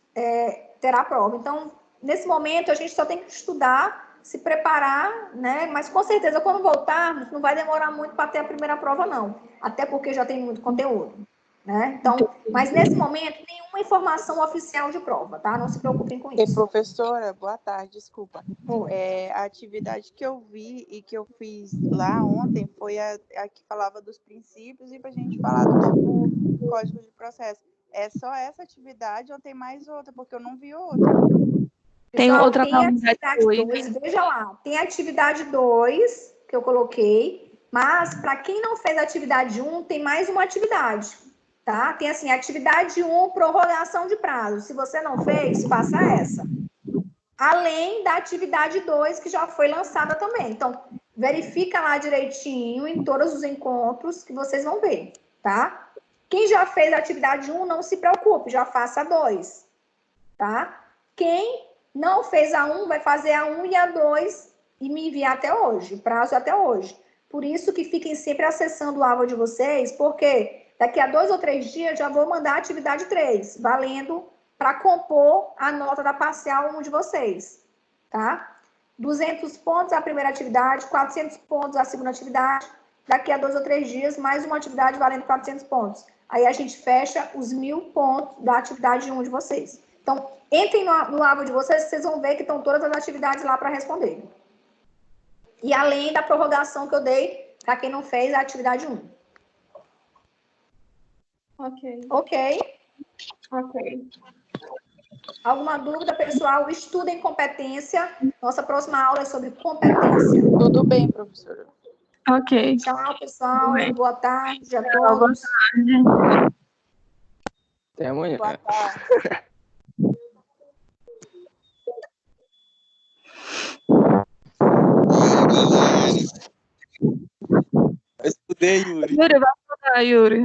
terá prova. Então, nesse momento, a gente só tem que estudar, se preparar, né? Mas, com certeza, quando voltarmos, não vai demorar muito para ter a primeira prova, não. Até porque já tem muito conteúdo, né? Então, mas, nesse momento, nenhuma informação oficial de prova, tá? Não se preocupem com isso. Professora, boa tarde, desculpa. A atividade que eu vi e que eu fiz lá ontem foi a que falava dos princípios e para a gente falar do novo Código de Processo. É só essa atividade ou tem mais outra? Porque eu não vi outra. Tem Pessoal, outra tem atividade 2, veja lá. Tem atividade 2 que eu coloquei, mas para quem não fez a atividade 1, tem mais uma atividade, tá? Tem assim, atividade 1, prorrogação de prazo. Se você não fez, faça essa. Além da atividade 2, que já foi lançada também. Então, verifica lá direitinho em todos os encontros que vocês vão ver, tá? Quem já fez a atividade 1, não se preocupe, já faça a 2, tá? Quem não fez a 1, vai fazer a 1 e a 2 e me enviar até hoje, prazo até hoje. Por isso que fiquem sempre acessando o aba de vocês, porque daqui a 2 ou 3 dias já vou mandar a atividade 3, valendo para compor a nota da parcial 1 de vocês, tá? 200 pontos a primeira atividade, 400 pontos a segunda atividade, daqui a 2 ou 3 dias, mais uma atividade valendo 400 pontos. Aí a gente fecha os 1.000 pontos da atividade 1 de vocês. Então, entrem no aba de vocês, vocês vão ver que estão todas as atividades lá para responder. E além da prorrogação que eu dei para quem não fez a atividade 1. Ok. Ok? Ok. Alguma dúvida, pessoal? Estudem competência. Nossa próxima aula é sobre competência. Tudo bem, professora. Ok. Tchau, pessoal. Boa tarde a Boa todos. tarde. Até amanhã. Boa tarde. Eu estudei, Yuri. Yuri, vai falar, Yuri.